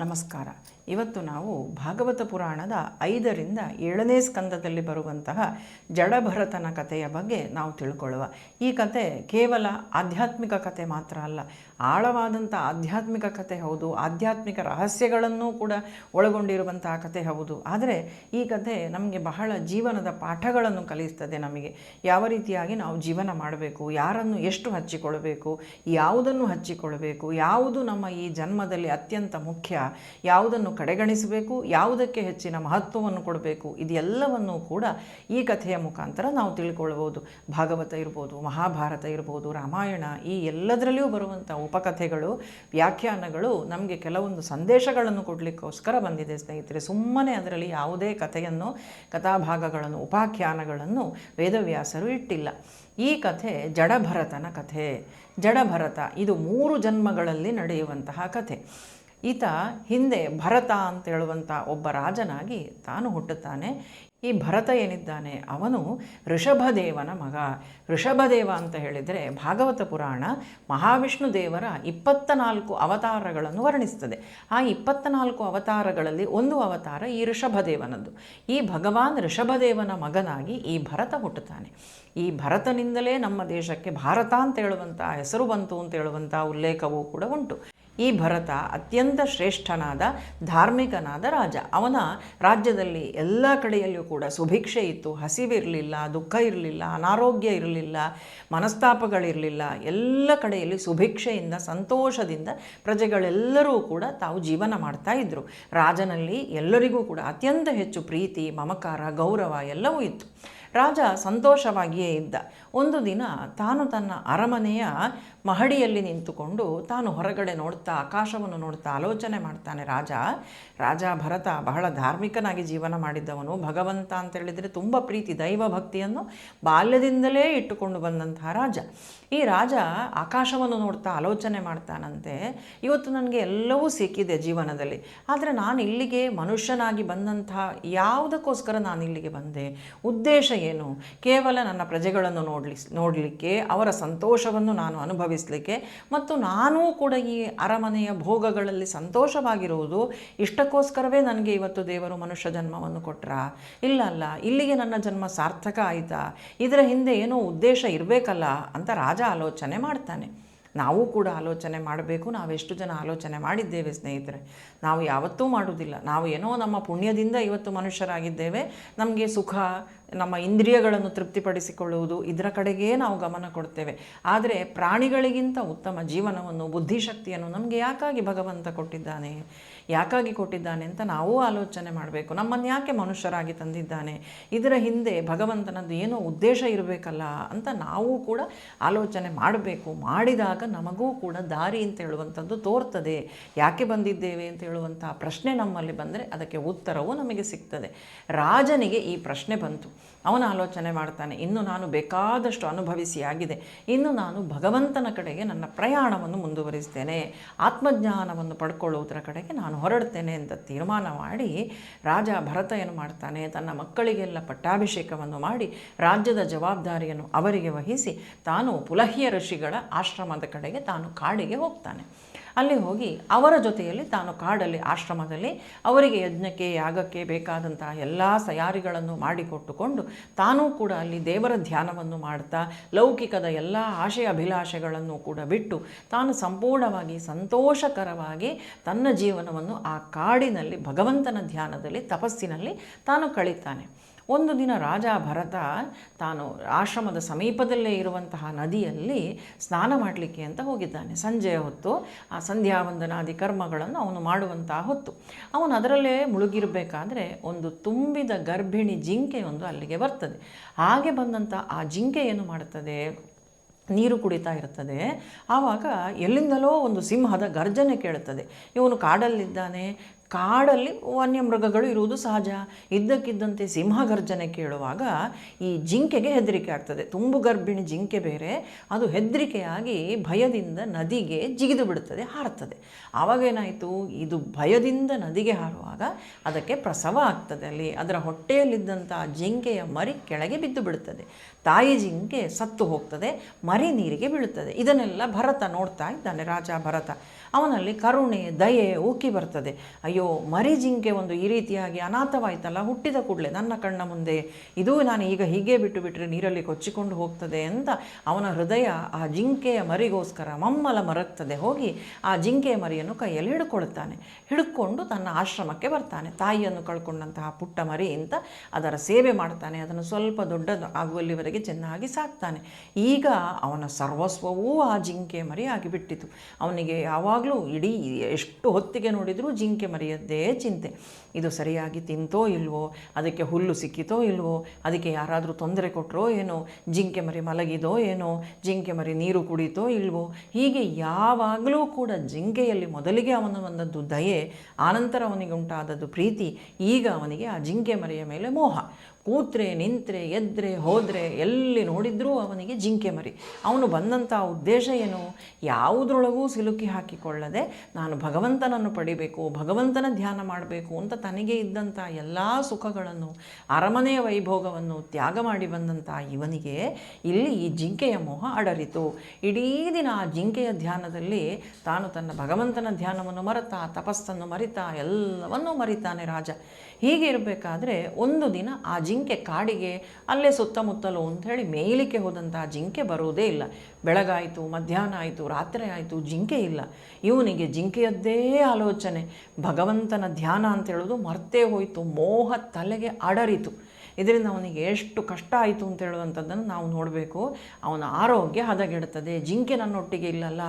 ನಮಸ್ಕಾರ. ಇವತ್ತು ನಾವು ಭಾಗವತ ಪುರಾಣದ 5ರಿಂದ 7ನೇ ಸ್ಕಂದದಲ್ಲಿ ಬರುವಂತಹ ಜಡಭರತನ ಕಥೆಯ ಬಗ್ಗೆ ನಾವು ತಿಳ್ಕೊಳ್ಳುವ. ಈ ಕಥೆ ಕೇವಲ ಆಧ್ಯಾತ್ಮಿಕ ಕಥೆ ಮಾತ್ರ ಅಲ್ಲ, ಆಳವಾದಂಥ ಆಧ್ಯಾತ್ಮಿಕ ಕಥೆ ಹೌದು, ಆಧ್ಯಾತ್ಮಿಕ ರಹಸ್ಯಗಳನ್ನು ಕೂಡ ಒಳಗೊಂಡಿರುವಂತಹ ಕಥೆ ಹೌದು. ಆದರೆ ಈ ಕಥೆ ನಮಗೆ ಬಹಳ ಜೀವನದ ಪಾಠಗಳನ್ನು ಕಲಿಸ್ತದೆ. ನಮಗೆ ಯಾವ ರೀತಿಯಾಗಿ ನಾವು ಜೀವನ ಮಾಡಬೇಕು, ಯಾರನ್ನು ಎಷ್ಟು ಹಚ್ಚಿಕೊಳ್ಳಬೇಕು, ಯಾವುದನ್ನು ಹಚ್ಚಿಕೊಳ್ಳಬೇಕು, ಯಾವುದು ನಮ್ಮ ಈ ಜನ್ಮದಲ್ಲಿ ಅತ್ಯಂತ ಮುಖ್ಯ, ಯಾವುದನ್ನು ಕಡೆಗಣಿಸಬೇಕು, ಯಾವುದಕ್ಕೆ ಹೆಚ್ಚಿನ ಮಹತ್ವವನ್ನು ಕೊಡಬೇಕು, ಇದೆಲ್ಲವನ್ನು ಕೂಡ ಈ ಕಥೆಯ ಮುಖಾಂತರ ನಾವು ತಿಳ್ಕೊಳ್ಬೋದು. ಭಾಗವತ ಇರ್ಬೋದು, ಮಹಾಭಾರತ ಇರ್ಬೋದು, ರಾಮಾಯಣ, ಈ ಎಲ್ಲದರಲ್ಲಿಯೂ ಬರುವಂಥ ಉಪಕಥೆಗಳು, ವ್ಯಾಖ್ಯಾನಗಳು ನಮಗೆ ಕೆಲವೊಂದು ಸಂದೇಶಗಳನ್ನು ಕೊಡಲಿಕ್ಕೋಸ್ಕರ ಬಂದಿದೆ ಸ್ನೇಹಿತರೆ. ಸುಮ್ಮನೆ ಅದರಲ್ಲಿ ಯಾವುದೇ ಕಥೆಯನ್ನು, ಕಥಾಭಾಗಗಳನ್ನು, ಉಪಾಖ್ಯಾನಗಳನ್ನು ವೇದವ್ಯಾಸರು ಇಟ್ಟಿಲ್ಲ. ಈ ಕಥೆ ಜಡಭರತನ ಕಥೆ. ಜಡಭರತ ಇದು 3 ಜನ್ಮಗಳಲ್ಲಿ ನಡೆಯುವಂತಹ ಕಥೆ. ಈತ ಹಿಂದೆ ಭರತ ಅಂತ ಹೇಳುವಂಥ ಒಬ್ಬ ರಾಜನಾಗಿ ತಾನು ಹುಟ್ಟುತ್ತಾನೆ. ಈ ಭರತ ಏನಿದ್ದಾನೆ ಅವನು ಋಷಭದೇವನ ಮಗ. ಋಷಭದೇವ ಅಂತ ಹೇಳಿದರೆ ಭಾಗವತ ಪುರಾಣ ಮಹಾವಿಷ್ಣು ದೇವರ 24 ಅವತಾರಗಳನ್ನು ವರ್ಣಿಸ್ತದೆ. ಆ 24 ಅವತಾರಗಳಲ್ಲಿ ಒಂದು ಅವತಾರ ಈ ಋಷಭದೇವನದ್ದು. ಈ ಭಗವಾನ್ ಋಷಭದೇವನ ಮಗನಾಗಿ ಈ ಭರತ ಹುಟ್ಟುತ್ತಾನೆ. ಈ ಭರತನಿಂದಲೇ ನಮ್ಮ ದೇಶಕ್ಕೆ ಭಾರತ ಅಂತ ಹೇಳುವಂಥ ಹೆಸರು ಬಂತು ಅಂತ ಹೇಳುವಂಥ ಉಲ್ಲೇಖವೂ ಕೂಡ ಉಂಟು. ಈ ಭರತ ಅತ್ಯಂತ ಶ್ರೇಷ್ಠನಾದ ಧಾರ್ಮಿಕನಾದ ರಾಜ. ಅವನ ರಾಜ್ಯದಲ್ಲಿ ಎಲ್ಲ ಕಡೆಯಲ್ಲಿಯೂ ಕೂಡ ಸುಭಿಕ್ಷೆ ಇತ್ತು, ಹಸಿವಿರಲಿಲ್ಲ, ದುಃಖ ಇರಲಿಲ್ಲ, ಅನಾರೋಗ್ಯ ಇರಲಿಲ್ಲ, ಮನಸ್ತಾಪಗಳಿರಲಿಲ್ಲ. ಎಲ್ಲ ಕಡೆಯಲ್ಲಿ ಸುಭಿಕ್ಷೆಯಿಂದ, ಸಂತೋಷದಿಂದ ಪ್ರಜೆಗಳೆಲ್ಲರೂ ಕೂಡ ತಾವು ಜೀವನ ಮಾಡ್ತಾ ಇದ್ದರು. ರಾಜನಲ್ಲಿ ಎಲ್ಲರಿಗೂ ಕೂಡ ಅತ್ಯಂತ ಹೆಚ್ಚು ಪ್ರೀತಿ, ಮಮಕಾರ, ಗೌರವ ಎಲ್ಲವೂ ಇತ್ತು. ರಾಜ ಸಂತೋಷವಾಗಿಯೇ ಇದ್ದ. ಒಂದು ದಿನ ತಾನು ತನ್ನ ಅರಮನೆಯ ಮಹಡಿಯಲ್ಲಿ ನಿಂತುಕೊಂಡು ತಾನು ಹೊರಗಡೆ ನೋಡ್ತಾ, ಆಕಾಶವನ್ನು ನೋಡ್ತಾ ಆಲೋಚನೆ ಮಾಡ್ತಾನೆ. ರಾಜ ಭರತ ಬಹಳ ಧಾರ್ಮಿಕನಾಗಿ ಜೀವನ ಮಾಡಿದ್ದವನು. ಭಗವಂತ ಅಂತ ಹೇಳಿದರೆ ತುಂಬ ಪ್ರೀತಿ, ದೈವ ಭಕ್ತಿಯನ್ನು ಬಾಲ್ಯದಿಂದಲೇ ಇಟ್ಟುಕೊಂಡು ಬಂದಂತಹ ರಾಜ. ಈ ರಾಜ ಆಕಾಶವನ್ನು ನೋಡ್ತಾ ಆಲೋಚನೆ ಮಾಡ್ತಾನಂತೆ, ಇವತ್ತು ನನಗೆ ಎಲ್ಲವೂ ಸಿಕ್ಕಿದೆ ಜೀವನದಲ್ಲಿ, ಆದರೆ ನಾನು ಇಲ್ಲಿಗೆ ಮನುಷ್ಯನಾಗಿ ಬಂದಂತಹ ಯಾವುದಕ್ಕೋಸ್ಕರ ನಾನು ಇಲ್ಲಿಗೆ ಬಂದೆ, ಉದ್ದೇಶ ಏನು? ಕೇವಲ ನನ್ನ ಪ್ರಜೆಗಳನ್ನು ನೋಡಲಿಕ್ಕೆ, ಅವರ ಸಂತೋಷವನ್ನು ನಾನು ಅನುಭವಿಸಲಿಕ್ಕೆ, ಮತ್ತು ನಾನೂ ಕೂಡ ಈ ಅರಮನೆಯ ಭೋಗಗಳಲ್ಲಿ ಸಂತೋಷವಾಗಿರುವುದು, ಇಷ್ಟಕ್ಕೋಸ್ಕರವೇ ನನಗೆ ಇವತ್ತು ದೇವರು ಮನುಷ್ಯ ಜನ್ಮವನ್ನು ಕೊಟ್ರಾ? ಇಲ್ಲ, ಇಲ್ಲಿಗೆ ನನ್ನ ಜನ್ಮ ಸಾರ್ಥಕ ಆಯಿತಾ? ಇದರ ಹಿಂದೆ ಏನೋ ಉದ್ದೇಶ ಇರಬೇಕಲ್ಲ ಅಂತ ರಾಜ ಆಲೋಚನೆ ಮಾಡ್ತಾನೆ. ನಾವು ಕೂಡ ಆಲೋಚನೆ ಮಾಡಬೇಕು. ನಾವೆಷ್ಟು ಜನ ಆಲೋಚನೆ ಮಾಡಿದ್ದೇವೆ ಸ್ನೇಹಿತರೆ? ನಾವು ಯಾವತ್ತೂ ಮಾಡುವುದಿಲ್ಲ. ನಾವು ಏನೋ ನಮ್ಮ ಪುಣ್ಯದಿಂದ ಇವತ್ತು ಮನುಷ್ಯರಾಗಿದ್ದೇವೆ, ನಮಗೆ ಸುಖ, ನಮ್ಮ ಇಂದ್ರಿಯಗಳನ್ನು ತೃಪ್ತಿಪಡಿಸಿಕೊಳ್ಳುವುದು, ಇದರ ಕಡೆಗೇ ನಾವು ಗಮನ ಕೊಡ್ತೇವೆ. ಆದರೆ ಪ್ರಾಣಿಗಳಿಗಿಂತ ಉತ್ತಮ ಜೀವನವನ್ನು, ಬುದ್ಧಿಶಕ್ತಿಯನ್ನು ನಮಗೆ ಯಾಕಾಗಿ ಭಗವಂತ ಕೊಟ್ಟಿದ್ದಾನೆ ಅಂತ ನಾವು ಆಲೋಚನೆ ಮಾಡಬೇಕು. ನಮ್ಮನ್ನು ಯಾಕೆ ಮನುಷ್ಯರಾಗಿ ತಂದಿದ್ದಾನೆ? ಇದರ ಹಿಂದೆ ಭಗವಂತನದ್ದು ಏನೋ ಉದ್ದೇಶ ಇರಬೇಕಲ್ಲ ಅಂತ ನಾವು ಕೂಡ ಆಲೋಚನೆ ಮಾಡಬೇಕು. ಮಾಡಿದಾಗ ನಮಗೂ ಕೂಡ ದಾರಿ ಅಂತ ಹೇಳುವಂಥದ್ದು ತೋರ್ತದೆ. ಯಾಕೆ ಬಂದಿದ್ದೇವೆ ಅಂತ ಹೇಳುವಂಥ ಪ್ರಶ್ನೆ ನಮ್ಮಲ್ಲಿ ಬಂದರೆ ಅದಕ್ಕೆ ಉತ್ತರವೂ ನಮಗೆ ಸಿಗ್ತದೆ. ರಾಜನಿಗೆ ಈ ಪ್ರಶ್ನೆ ಬಂತು. ಅವನು ಆಲೋಚನೆ ಮಾಡ್ತಾನೆ, ಇನ್ನು ನಾನು ಬೇಕಾದಷ್ಟು ಅನುಭವಿಸಿ ಆಗಿದೆ, ಇನ್ನು ನಾನು ಭಗವಂತನ ಕಡೆಗೆ ನನ್ನ ಪ್ರಯಾಣವನ್ನು ಮುಂದುವರಿಸ್ತೇನೆ, ಆತ್ಮಜ್ಞಾನವನ್ನು ಪಡ್ಕೊಳ್ಳುವುದರ ಕಡೆಗೆ ನಾನು ಹೊರಡ್ತೇನೆ ಅಂತ ತೀರ್ಮಾನ ಮಾಡಿ ರಾಜ ಭರತ ಏನು ಮಾಡ್ತಾನೆ, ತನ್ನ ಮಕ್ಕಳಿಗೆಲ್ಲ ಪಟ್ಟಾಭಿಷೇಕವನ್ನು ಮಾಡಿ ರಾಜ್ಯದ ಜವಾಬ್ದಾರಿಯನ್ನು ಅವರಿಗೆ ವಹಿಸಿ ತಾನು ಪುಲಹ್ಯ ಋಷಿಗಳ ಆಶ್ರಮದ ಕಡೆಗೆ ತಾನು ಕಾಡಿಗೆ ಹೋಗ್ತಾನೆ. ಅಲ್ಲಿ ಹೋಗಿ ಅವರ ಜೊತೆಯಲ್ಲಿ ತಾನು ಕಾಡಲ್ಲಿ, ಆಶ್ರಮದಲ್ಲಿ ಅವರಿಗೆ ಯಜ್ಞಕ್ಕೆ, ಯಾಗಕ್ಕೆ ಬೇಕಾದಂತಹ ಎಲ್ಲ ತಯಾರಿಗಳನ್ನು ಮಾಡಿಕೊಟ್ಟುಕೊಂಡು ತಾನೂ ಕೂಡ ಅಲ್ಲಿ ದೇವರ ಧ್ಯಾನವನ್ನು ಮಾಡ್ತಾ ಲೌಕಿಕದ ಎಲ್ಲ ಆಶಯ ಅಭಿಲಾಷೆಗಳನ್ನು ಕೂಡ ಬಿಟ್ಟು ತಾನು ಸಂಪೂರ್ಣವಾಗಿ ಸಂತೋಷಕರವಾಗಿ ತನ್ನ ಜೀವನವನ್ನು ಆ ಕಾಡಿನಲ್ಲಿ ಭಗವಂತನ ಧ್ಯಾನದಲ್ಲಿ, ತಪಸ್ಸಿನಲ್ಲಿ ತಾನು ಕಳೀತಾನೆ. ಒಂದು ದಿನ ರಾಜ ಭರತ ತಾನು ಆಶ್ರಮದ ಸಮೀಪದಲ್ಲೇ ಇರುವಂತಹ ನದಿಯಲ್ಲಿ ಸ್ನಾನ ಮಾಡಲಿಕ್ಕೆ ಅಂತ ಹೋಗಿದ್ದಾನೆ. ಸಂಜೆಯ ಹೊತ್ತು ಆ ಸಂಧ್ಯಾವಂದನಾದಿ ಕರ್ಮಗಳನ್ನು ಅವನು ಮಾಡುವಂತಹ ಹೊತ್ತು. ಅವನು ಅದರಲ್ಲೇ ಮುಳುಗಿರಬೇಕಾದ್ರೆ ಒಂದು ತುಂಬಿದ ಗರ್ಭಿಣಿ ಜಿಂಕೆ ಒಂದು ಅಲ್ಲಿಗೆ ಬರ್ತದೆ. ಹಾಗೆ ಬಂದಂಥ ಆ ಜಿಂಕೆ ಏನು ಮಾಡುತ್ತದೆ, ನೀರು ಕುಡಿತಾ ಇರ್ತದೆ. ಆವಾಗ ಎಲ್ಲಿಂದಲೋ ಒಂದು ಸಿಂಹದ ಗರ್ಜನೆ ಕೇಳುತ್ತದೆ. ಇವನು ಕಾಡಲ್ಲಿದ್ದಾನೆ, ಕಾಡಲ್ಲಿ ವನ್ಯಮೃಗಗಳು ಇರುವುದು ಸಹಜ. ಇದ್ದಕ್ಕಿದ್ದಂತೆ ಸಿಂಹಗರ್ಜನೆ ಕೇಳುವಾಗ ಈ ಜಿಂಕೆಗೆ ಹೆದರಿಕೆ ಆಗ್ತದೆ. ತುಂಬು ಗರ್ಭಿಣಿ ಜಿಂಕೆ ಬೇರೆ, ಅದು ಹೆದರಿಕೆಯಾಗಿ ಭಯದಿಂದ ನದಿಗೆ ಜಿಗಿದು ಬಿಡುತ್ತದೆ, ಹಾರುತ್ತದೆ. ಆವಾಗೇನಾಯಿತು, ಇದು ಭಯದಿಂದ ನದಿಗೆ ಹಾರುವಾಗ ಅದಕ್ಕೆ ಪ್ರಸವ ಆಗ್ತದೆ. ಅಲ್ಲಿ ಅದರ ಹೊಟ್ಟೆಯಲ್ಲಿದ್ದಂಥ ಜಿಂಕೆಯ ಮರಿ ಕೆಳಗೆ ಬಿದ್ದು ಬಿಡುತ್ತದೆ. ತಾಯಿ ಜಿಂಕೆ ಸತ್ತು ಹೋಗ್ತದೆ, ಮರಿ ನೀರಿಗೆ ಬೀಳುತ್ತದೆ. ಇದನ್ನೆಲ್ಲ ಭರತ ನೋಡ್ತಾ ಇದ್ದಾನೆ, ರಾಜ ಭರತ. ಅವನಲ್ಲಿ ಕರುಣೆ, ದಯೆ ಉಕ್ಕಿ ಬರ್ತದೆ. ಅಯ್ಯೋ, ಮರಿ ಜಿಂಕೆ ಒಂದು ಈ ರೀತಿಯಾಗಿ ಅನಾಥವಾಯ್ತಲ್ಲ, ಹುಟ್ಟಿದ ಕೂಡಲೇ ನನ್ನ ಕಣ್ಣ ಮುಂದೆ, ಇದು ನಾನು ಈಗ ಹೀಗೆ ಬಿಟ್ಟು ಬಿಟ್ಟರೆ ನೀರಲ್ಲಿ ಕೊಚ್ಚಿಕೊಂಡು ಹೋಗ್ತದೆ ಅಂತ ಅವನ ಹೃದಯ ಆ ಜಿಂಕೆಯ ಮರಿಗೋಸ್ಕರ ಮಮ್ಮಲ ಮರಗ್ತದೆ. ಹೋಗಿ ಆ ಜಿಂಕೆಯ ಮರಿಯನ್ನು ಕೈಯಲ್ಲಿ ಹಿಡ್ಕೊಳ್ತಾನೆ. ಹಿಡ್ಕೊಂಡು ತನ್ನ ಆಶ್ರಮಕ್ಕೆ ಬರ್ತಾನೆ. ತಾಯಿಯನ್ನು ಕಳ್ಕೊಂಡಂತಹ ಪುಟ್ಟ ಮರಿ ಅಂತ ಅದರ ಸೇವೆ ಮಾಡ್ತಾನೆ. ಅದನ್ನು ಸ್ವಲ್ಪ ದೊಡ್ಡ ಆಗುವಲ್ಲಿವರೆಗೆ ಚೆನ್ನಾಗಿ ಸಾಕ್ತಾನೆ. ಈಗ ಅವನ ಸರ್ವಸ್ವವೂ ಆ ಜಿಂಕೆ ಮರಿ ಆಗಿಬಿಟ್ಟಿತು. ಅವನಿಗೆ ಯಾವಾಗಲೂ ಇಡೀ ಎಷ್ಟು ಹೊತ್ತಿಗೆ ನೋಡಿದರೂ ಜಿಂಕೆ ಮರಿಯದ್ದೇ ಚಿಂತೆ. ಇದು ಸರಿಯಾಗಿ ತಿಂತೋ ಇಲ್ವೋ, ಅದಕ್ಕೆ ಹುಲ್ಲು ಸಿಕ್ಕಿತೋ ಇಲ್ವೋ, ಅದಕ್ಕೆ ಯಾರಾದರೂ ತೊಂದರೆ ಕೊಟ್ಟರೋ ಏನೋ, ಜಿಂಕೆ ಮರಿ ಮಲಗಿದೋ ಏನೋ, ಜಿಂಕೆ ಮರಿ ನೀರು ಕುಡಿತೋ ಇಲ್ವೋ. ಹೀಗೆ ಯಾವಾಗಲೂ ಕೂಡ ಜಿಂಕೆಯಲ್ಲಿ ಮೊದಲಿಗೆ ಅವನ ಬಂದದ್ದು ದಯೆ, ಆನಂತರ ಅವನಿಗೆ ಉಂಟಾದದ್ದು ಪ್ರೀತಿ. ಈಗ ಅವನಿಗೆ ಆ ಜಿಂಕೆ ಮರಿಯ ಮೇಲೆ ಮೋಹ. ಕೂತ್ರೆ ನಿಂತರೆ ಎದ್ರೆ ಹೋದರೆ ಎಲ್ಲಿ ನೋಡಿದ್ರೂ ಅವನಿಗೆ ಜಿಂಕೆ ಮರಿ. ಅವನು ಬಂದಂಥ ಉದ್ದೇಶ ಏನು, ಯಾವುದ್ರೊಳಗೂ ಸಿಲುಕಿ ಹಾಕಿಕೊಳ್ಳದೆ ನಾನು ಭಗವಂತನನ್ನು ಪಡಿಬೇಕು, ಭಗವಂತನ ಧ್ಯಾನ ಮಾಡಬೇಕು ಅಂತ ತನಗೆ ಇದ್ದಂಥ ಎಲ್ಲ ಸುಖಗಳನ್ನು, ಅರಮನೆಯ ವೈಭೋಗವನ್ನು ತ್ಯಾಗ ಮಾಡಿ ಬಂದಂಥ ಇವನಿಗೆ ಇಲ್ಲಿ ಈ ಜಿಂಕೆಯ ಮೋಹ ಅಡರಿತು. ಇಡೀ ದಿನ ಆ ಜಿಂಕೆಯ ಧ್ಯಾನದಲ್ಲಿ ತಾನು ತನ್ನ ಭಗವಂತನ ಧ್ಯಾನವನ್ನು ಮರೆತ, ತಪಸ್ಸನ್ನು ಮರಿತ, ಎಲ್ಲವನ್ನೂ ಮರಿತಾನೆ ರಾಜ. ಹೀಗೆ ಇರಬೇಕಾದ್ರೆ ಒಂದು ದಿನ ಆ ಜಿಂಕೆ ಕಾಡಿಗೆ ಅಲ್ಲೇ ಸುತ್ತಮುತ್ತಲು ಅಂಥೇಳಿ ಮೇಯಲಿಕ್ಕೆ ಹೋದಂಥ ಜಿಂಕೆ ಬರುವುದೇ ಇಲ್ಲ. ಬೆಳಗಾಯಿತು, ಮಧ್ಯಾಹ್ನ ಆಯಿತು, ರಾತ್ರಿ ಆಯಿತು, ಜಿಂಕೆ ಇಲ್ಲ. ಇವನಿಗೆ ಜಿಂಕೆಯದ್ದೇ ಆಲೋಚನೆ, ಭಗವಂತನ ಧ್ಯಾನ ಅಂತ ಹೇಳೋದು ಮರ್ತೇ ಹೋಯಿತು. ಮೋಹ ತಲೆಗೆ ಅಡರಿತು. ಇದರಿಂದ ಅವನಿಗೆ ಎಷ್ಟು ಕಷ್ಟ ಆಯಿತು ಅಂತ ಹೇಳುವಂಥದ್ದನ್ನು ನಾವು ನೋಡಬೇಕು. ಅವನ ಆರೋಗ್ಯ ಹದಗೆಡುತ್ತದೆ. ಜಿಂಕೆ ನನ್ನೊಟ್ಟಿಗೆ ಇಲ್ಲಲ್ಲ,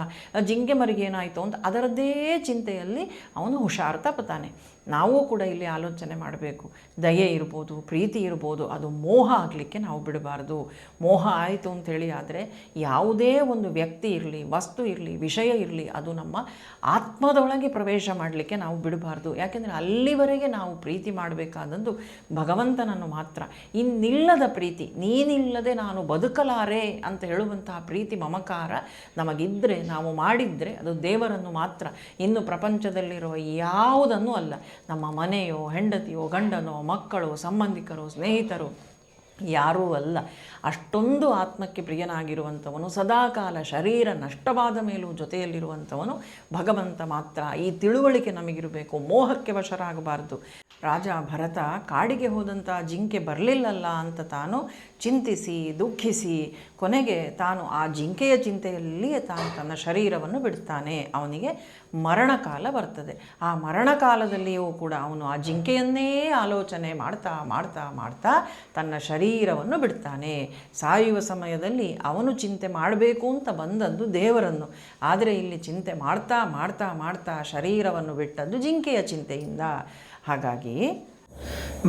ಜಿಂಕೆ ಮರಿಗೆ ಏನಾಯಿತು ಅಂತ ಅದರದ್ದೇ ಚಿಂತೆಯಲ್ಲಿ ಅವನು ಹುಷಾರು ತಪ್ಪುತ್ತಾನೆ. ನಾವು ಕೂಡ ಇಲ್ಲಿ ಆಲೋಚನೆ ಮಾಡಬೇಕು. ದಯೆ ಇರ್ಬೋದು, ಪ್ರೀತಿ ಇರ್ಬೋದು, ಅದು ಮೋಹ ಆಗಲಿಕ್ಕೆ ನಾವು ಬಿಡಬಾರ್ದು. ಮೋಹ ಆಯಿತು ಅಂಥೇಳಿ ಆದರೆ ಯಾವುದೇ ಒಂದು ವ್ಯಕ್ತಿ ಇರಲಿ, ವಸ್ತು ಇರಲಿ, ವಿಷಯ ಇರಲಿ, ಅದು ನಮ್ಮ ಆತ್ಮದೊಳಗೆ ಪ್ರವೇಶ ಮಾಡಲಿಕ್ಕೆ ನಾವು ಬಿಡಬಾರ್ದು. ಯಾಕೆಂದರೆ ಅಲ್ಲಿವರೆಗೆ ನಾವು ಪ್ರೀತಿ ಮಾಡಬೇಕಾದದ್ದು ಭಗವಂತನನ್ನು ಮಾತ್ರ. ಇನ್ನಿಲ್ಲದ ಪ್ರೀತಿ, ನೀನಿಲ್ಲದೆ ನಾನು ಬದುಕಲಾರೆ ಅಂತ ಹೇಳುವಂತಹ ಪ್ರೀತಿ ಮಮಕಾರ ನಮಗಿದ್ದರೆ, ನಾವು ಮಾಡಿದರೆ ಅದು ದೇವರನ್ನು ಮಾತ್ರ, ಇನ್ನು ಪ್ರಪಂಚದಲ್ಲಿರುವ ಯಾವುದನ್ನೂ ಅಲ್ಲ. ನಮ್ಮ ಮನೆಯೋ, ಹೆಂಡತಿಯೋ, ಗಂಡನೋ, ಮಕ್ಕಳು, ಸಂಬಂಧಿಕರು, ಸ್ನೇಹಿತರು ಯಾರೂ ಅಲ್ಲ. ಅಷ್ಟೊಂದು ಆತ್ಮಕ್ಕೆ ಪ್ರಿಯನಾಗಿರುವಂಥವನು, ಸದಾಕಾಲ ಶರೀರ ನಷ್ಟವಾದ ಮೇಲೂ ಜೊತೆಯಲ್ಲಿರುವಂಥವನು ಭಗವಂತ ಮಾತ್ರ. ಈ ತಿಳುವಳಿಕೆ ನಮಗಿರಬೇಕು. ಮೋಹಕ್ಕೆ ವಶರಾಗಬಾರ್ದು. ರಾಜ ಭರತ ಕಾಡಿಗೆ ಹೋದಂಥ ಜಿಂಕೆ ಬರಲಿಲ್ಲಲ್ಲ ಅಂತ ತಾನು ಚಿಂತಿಸಿ ದುಃಖಿಸಿ ಕೊನೆಗೆ ತಾನು ಆ ಜಿಂಕೆಯ ಚಿಂತೆಯಲ್ಲಿಯೇ ತಾನು ತನ್ನ ಶರೀರವನ್ನು ಬಿಡ್ತಾನೆ. ಅವನಿಗೆ ಮರಣಕಾಲ ಬರ್ತದೆ. ಆ ಮರಣಕಾಲದಲ್ಲಿಯೂ ಕೂಡ ಅವನು ಆ ಜಿಂಕೆಯನ್ನೇ ಆಲೋಚನೆ ಮಾಡ್ತಾ ಮಾಡ್ತಾ ಮಾಡ್ತಾ ತನ್ನ ಶರೀರವನ್ನು ಬಿಡ್ತಾನೆ. ಸಾಯುವ ಸಮಯದಲ್ಲಿ ಅವನು ಚಿಂತೆ ಮಾಡಬೇಕು ಅಂತ ಬಂದದ್ದು ದೇವರನ್ನು, ಆದರೆ ಇಲ್ಲಿ ಚಿಂತೆ ಮಾಡ್ತಾ ಮಾಡ್ತಾ ಮಾಡ್ತಾ ಶರೀರವನ್ನು ಬಿಟ್ಟದ್ದು ಜಿಂಕೆಯ ಚಿಂತೆಯಿಂದ. ಹಾಗಾಗಿ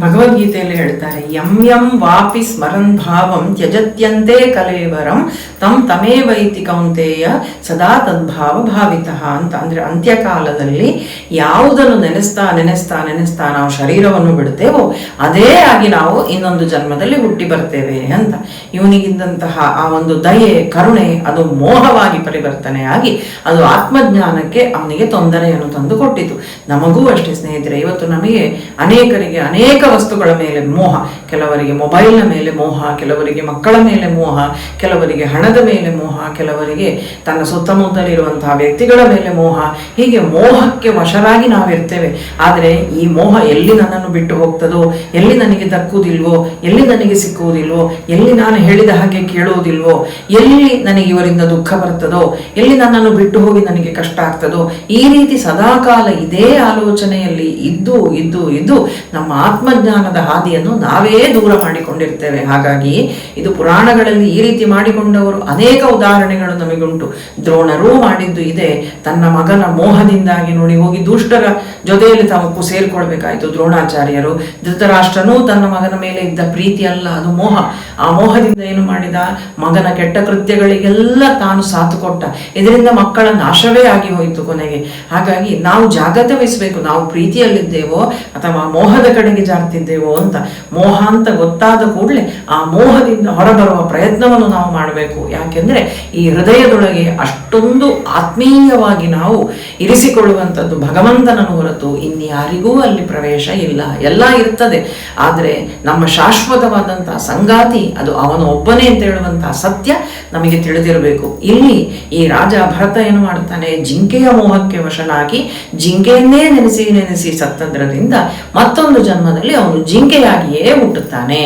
ಭಗವದ್ಗೀತೆಯಲ್ಲಿ ಹೇಳ್ತಾರೆ, ಯಂ ಯಂ ವಾಪಿ ಸ್ಮರನ್ ಭಾವಂ ತ್ಯಜತ್ಯಂತೆ ಕಲೇವರಂ ತಂ ತಮೇವೈತಿ ಕೌಂತೆಯ ಸದಾ ತದ್ಭಾವ ಭಾವಿತಃ ಅಂತ. ಅಂದರೆ ಅಂತ್ಯಕಾಲದಲ್ಲಿ ಯಾವುದನ್ನು ನೆನೆಸ್ತಾ ನೆನೆಸ್ತಾ ನೆನೆಸ್ತಾ ನಾವು ಶರೀರವನ್ನು ಬಿಡ್ತೇವೋ ಅದೇ ಆಗಿ ನಾವು ಇನ್ನೊಂದು ಜನ್ಮದಲ್ಲಿ ಹುಟ್ಟಿ ಬರ್ತೇವೆ ಅಂತ. ಇವನಿಗಿದ್ದಂತಹ ಆ ಒಂದು ದಯೆ, ಕರುಣೆ ಅದು ಮೋಹವಾಗಿ ಪರಿವರ್ತನೆಯಾಗಿ ಅದು ಆತ್ಮಜ್ಞಾನಕ್ಕೆ ಅವನಿಗೆ ತೊಂದರೆಯನ್ನು ತಂದು ಕೊಟ್ಟಿತು. ನಮಗೂ ಅಷ್ಟೇ ಸ್ನೇಹಿತರೆ, ಇವತ್ತು ನಮಗೆ ಅನೇಕರಿಗೆ ಅನೇಕ ವಸ್ತುಗಳ ಮೇಲೆ ಮೋಹ. ಕೆಲವರಿಗೆ ಮೊಬೈಲ್ನ ಮೇಲೆ ಮೋಹ, ಕೆಲವರಿಗೆ ಮಕ್ಕಳ ಮೇಲೆ ಮೋಹ, ಕೆಲವರಿಗೆ ಹಣದ ಮೇಲೆ ಮೋಹ, ಕೆಲವರಿಗೆ ತನ್ನ ಸುತ್ತಮುತ್ತಲಿರುವಂತಹ ವ್ಯಕ್ತಿಗಳ ಮೇಲೆ ಮೋಹ. ಹೀಗೆ ಮೋಹಕ್ಕೆ ವಶರಾಗಿ ನಾವಿರ್ತೇವೆ. ಆದರೆ ಈ ಮೋಹ ಎಲ್ಲಿ ನನ್ನನ್ನು ಬಿಟ್ಟು ಹೋಗ್ತದೋ, ಎಲ್ಲಿ ನನಗೆ ದಕ್ಕುವುದಿಲ್ವೋ, ಎಲ್ಲಿ ನನಗೆ ಸಿಕ್ಕುವುದಿಲ್ವೋ, ಎಲ್ಲಿ ನಾನು ಹೇಳಿದ ಹಾಗೆ ಕೇಳುವುದಿಲ್ವೋ, ಎಲ್ಲಿ ನನಗೆ ಇವರಿಂದ ದುಃಖ ಬರ್ತದೋ, ಎಲ್ಲಿ ನನ್ನನ್ನು ಬಿಟ್ಟು ಹೋಗಿ ನನಗೆ ಕಷ್ಟ ಆಗ್ತದೋ, ಈ ರೀತಿ ಸದಾಕಾಲ ಇದೇ ಆಲೋಚನೆಯಲ್ಲಿ ಇದ್ದು ಇದ್ದು ಇದ್ದು ನಮ್ಮ ಆತ್ಮ ಆತ್ಮಜ್ಞಾನದ ಹಾದಿಯನ್ನು ನಾವೇ ದೂರ ಮಾಡಿಕೊಂಡಿರ್ತೇವೆ. ಹಾಗಾಗಿ ಇದು ಪುರಾಣಗಳಲ್ಲಿ ಈ ರೀತಿ ಮಾಡಿಕೊಂಡವರು ಅನೇಕ ಉದಾಹರಣೆಗಳು ನಮಗುಂಟು. ದ್ರೋಣರೂ ಮಾಡಿದ್ದು ಇದೆ. ತನ್ನ ಮಗನ ಮೋಹದಿಂದಾಗಿ ನೋಡಿ ಹೋಗಿ ದುಷ್ಟರ ಜೊತೆಯಲ್ಲಿ ತಾವು ಸೇರ್ಕೊಳ್ಬೇಕಾಯ್ತು ದ್ರೋಣಾಚಾರ್ಯರು. ಧೃತರಾಷ್ಟ್ರನೂ ತನ್ನ ಮಗನ ಮೇಲೆ ಇದ್ದ ಪ್ರೀತಿ ಅಲ್ಲ, ಅದು ಮೋಹ. ಆ ಮೋಹದಿಂದ ಏನು ಮಾಡಿದ, ಮಗನ ಕೆಟ್ಟ ಕೃತ್ಯಗಳಿಗೆಲ್ಲ ತಾನು ಸಾಥು ಕೊಟ್ಟ. ಇದರಿಂದ ಮಕ್ಕಳ ನಾಶವೇ ಆಗಿ ಹೋಯಿತು ಕೊನೆಗೆ. ಹಾಗಾಗಿ ನಾವು ಜಾಗ್ರತೆ ವಹಿಸಬೇಕು, ನಾವು ಪ್ರೀತಿಯಲ್ಲಿದ್ದೇವೋ ಅಥವಾ ಮೋಹದ ಕಡೆಗೆ ಜಾರ್ತಿದ್ದೇವೋ ಅಂತ. ಮೋಹ ಅಂತ ಗೊತ್ತಾದ ಕೂಡಲೇ ಆ ಮೋಹದಿಂದ ಹೊರಬರುವ ಪ್ರಯತ್ನವನ್ನು ನಾವು ಮಾಡಬೇಕು. ಯಾಕೆಂದ್ರೆ ಈ ಹೃದಯದೊಳಗೆ ಅಷ್ಟೊಂದು ಆತ್ಮೀಯವಾಗಿ ನಾವು ಇರಿಸಿಕೊಳ್ಳುವಂಥದ್ದು ಭಗವಂತನನ್ನು ಹೊರತು ಇನ್ಯಾರಿಗೂ ಅಲ್ಲಿ ಪ್ರವೇಶ ಇಲ್ಲ. ಎಲ್ಲ ಇರ್ತದೆ, ಆದರೆ ನಮ್ಮ ಶಾಶ್ವತವಾದಂತಹ ಸಂಗಾತಿ ಅದು ಅವನು ಒಬ್ಬನೇ ಅಂತ ಹೇಳುವಂತಹ ಸತ್ಯ ನಮಗೆ ತಿಳಿದಿರಬೇಕು. ಇಲ್ಲಿ ಈ ರಾಜ ಭರತ ಏನು ಮಾಡ್ತಾನೆ, ಜಿಂಕೆಯ ಮೋಹಕ್ಕೆ ವಶನಾಗಿ ಜಿಂಕೆಯನ್ನೇ ನೆನೆಸಿ ನೆನೆಸಿ ಸತ್ತದ್ರಿಂದ ಮತ್ತೊಂದು ಜನ್ಮದಲ್ಲಿ ಅವನು ಜಿಂಕೆಯಾಗಿಯೇ ಹುಟ್ಟುತ್ತಾನೆ.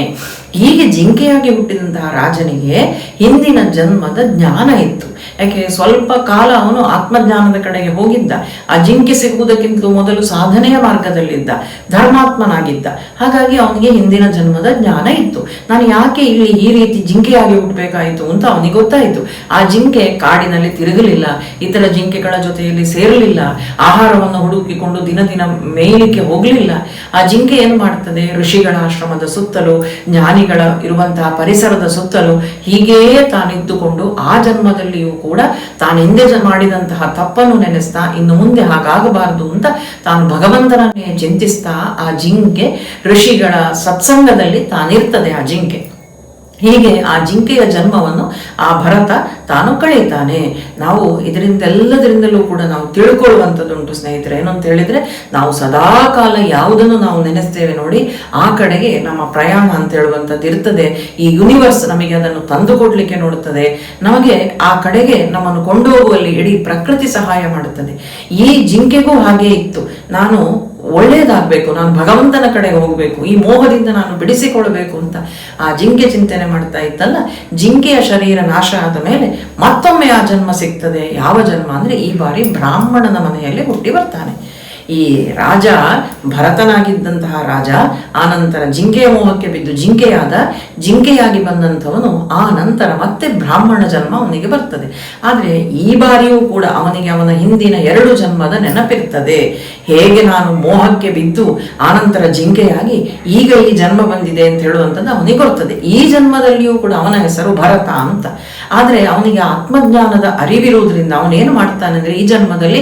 ಹೀಗೆ ಜಿಂಕೆಯಾಗಿ ಹುಟ್ಟಿದಂತಹ ರಾಜನಿಗೆ ಹಿಂದಿನ ಜನ್ಮದ ಜ್ಞಾನ ಇತ್ತು. ಯಾಕೆ ಸ್ವಲ್ಪ ಕಾಲ ಅವನು ಆತ್ಮಜ್ಞಾನದ ಕಡೆಗೆ ಹೋಗಿದ್ದ. ಆ ಜಿಂಕೆ ಸಿಗುವುದಕ್ಕಿಂತಲೂ ಮೊದಲು ಸಾಧನೆಯ ಮಾರ್ಗದಲ್ಲಿದ್ದ, ಧರ್ಮಾತ್ಮನಾಗಿದ್ದ. ಹಾಗಾಗಿ ಅವನಿಗೆ ಹಿಂದಿನ ಜನ್ಮದ ಜ್ಞಾನ ಇತ್ತು. ನಾನು ಯಾಕೆ ಇಲ್ಲಿ ಈ ರೀತಿ ಜಿಂಕೆಯಾಗಿ ಹುಟ್ಟಬೇಕಾಯಿತು ಅಂತ ಅವನಿಗೆ ಗೊತ್ತಾಯಿತು. ಆ ಜಿಂಕೆ ಕಾಡಿನಲ್ಲಿ ತಿರುಗಲಿಲ್ಲ, ಇತರ ಜಿಂಕೆಗಳ ಜೊತೆಯಲ್ಲಿ ಸೇರಲಿಲ್ಲ, ಆಹಾರವನ್ನು ಹುಡುಕಿಕೊಂಡು ದಿನ ದಿನ ಮೇಯಲಿಕ್ಕೆ ಹೋಗಲಿಲ್ಲ. ಆ ಜಿಂಕೆ ಏನು ಮಾಡ್ತದೆ, ಋಷಿಗಳ ಆಶ್ರಮದ ಸುತ್ತಲೂ, ಜ್ಞಾನಿಗಳ ಇರುವಂತಹ ಪರಿಸರದ ಸುತ್ತಲೂ ಹೀಗೇ ತಾನಿದ್ದುಕೊಂಡು ಆ ಜನ್ಮದಲ್ಲಿಯೂ ಕೂಡ ತಾನು ಹಿಂದೆ ಮಾಡಿದಂತಹ ತಪ್ಪನ್ನು ನೆನೆಸ್ತಾ ಇನ್ನು ಮುಂದೆ ಹಾಗಾಗಬಾರದು ಅಂತ ತಾನು ಭಗವಂತನನ್ನೇ ಚಿಂತಿಸ್ತಾ ಆ ಜಿಂಕೆ ಋಷಿಗಳ ಸತ್ಸಂಗದಲ್ಲಿ ತಾನಿರ್ತದೆ ಆ ಜಿಂಕೆ. ಹೀಗೆ ಆ ಜಿಂಕೆಯ ಜನ್ಮವನ್ನು ಆ ಭರತ ತಾನು ಕಳೀತಾನೆ. ನಾವು ಇದರಿಂದೆಲ್ಲದರಿಂದಲೂ ಕೂಡ ನಾವು ತಿಳ್ಕೊಳ್ಳುವಂಥದ್ದುಂಟು ಸ್ನೇಹಿತರೆ. ಏನು ಅಂತ ಹೇಳಿದ್ರೆ, ನಾವು ಸದಾ ಕಾಲ ಯಾವುದನ್ನು ನಾವು ನೆನೆಸ್ತೇವೆ ನೋಡಿ, ಆ ಕಡೆಗೆ ನಮ್ಮ ಪ್ರಯಾಣ ಅಂತ ಹೇಳುವಂಥದ್ದು ಇರ್ತದೆ. ಈ ಯೂನಿವರ್ಸ್ ನಮಗೆ ಅದನ್ನು ತಂದು ಕೊಡ್ಲಿಕ್ಕೆ ನೋಡುತ್ತದೆ. ನಮಗೆ ಆ ಕಡೆಗೆ ನಮ್ಮನ್ನು ಕೊಂಡೋಗುವಲ್ಲಿ ಇಡೀ ಪ್ರಕೃತಿ ಸಹಾಯ ಮಾಡುತ್ತದೆ. ಈ ಜಿಂಕೆಗೂ ಹಾಗೆ ಇತ್ತು. ನಾನು ಒಳ್ಳೇದಾಗಬೇಕು, ನಾನು ಭಗವಂತನ ಕಡೆಗೆ ಹೋಗಬೇಕು, ಈ ಮೋಹದಿಂದ ನಾನು ಬಿಡಿಸಿಕೊಳ್ಳಬೇಕು ಅಂತ ಆ ಜಿಂಕೆ ಚಿಂತನೆ ಮಾಡ್ತಾ ಇತ್ತಲ್ಲ. ಜಿಂಕೆಯ ಶರೀರ ನಾಶ ಆದ ಮೇಲೆ ಮತ್ತೊಮ್ಮೆ ಆ ಜನ್ಮ ಸಿಗ್ತದೆ. ಯಾವ ಜನ್ಮ ಅಂದ್ರೆ ಈ ಬಾರಿ ಬ್ರಾಹ್ಮಣನ ಮನೆಯಲ್ಲಿ ಹುಟ್ಟಿ ಬರ್ತಾನೆ. ಈ ರಾಜ ಭರತನಾಗಿದ್ದಂತಹ ರಾಜ ಆ ನಂತರ ಜಿಂಕೆಯ ಮೋಹಕ್ಕೆ ಬಿದ್ದು ಜಿಂಕೆಯಾಗಿ ಬಂದಂಥವನು ಆ ನಂತರ ಮತ್ತೆ ಬ್ರಾಹ್ಮಣ ಜನ್ಮ ಅವನಿಗೆ ಬರ್ತದೆ. ಆದರೆ ಈ ಬಾರಿಯೂ ಕೂಡ ಅವನಿಗೆ ಅವನ ಹಿಂದಿನ 2 ಜನ್ಮದ ನೆನಪಿರ್ತದೆ. ಹೇಗೆ ನಾನು ಮೋಹಕ್ಕೆ ಬಿದ್ದು ಆನಂತರ ಜಿಂಕೆಯಾಗಿ ಈಗ ಈ ಜನ್ಮ ಬಂದಿದೆ ಅಂತ ಹೇಳುವಂಥದ್ದು ಅವನಿಗೆ ಬರ್ತದೆ. ಈ ಜನ್ಮದಲ್ಲಿಯೂ ಕೂಡ ಅವನ ಹೆಸರು ಭರತ ಅಂತ. ಆದರೆ ಅವನಿಗೆ ಆತ್ಮಜ್ಞಾನದ ಅರಿವಿರುವುದರಿಂದ ಅವನೇನು ಮಾಡ್ತಾನೆ ಅಂದ್ರೆ, ಈ ಜನ್ಮದಲ್ಲಿ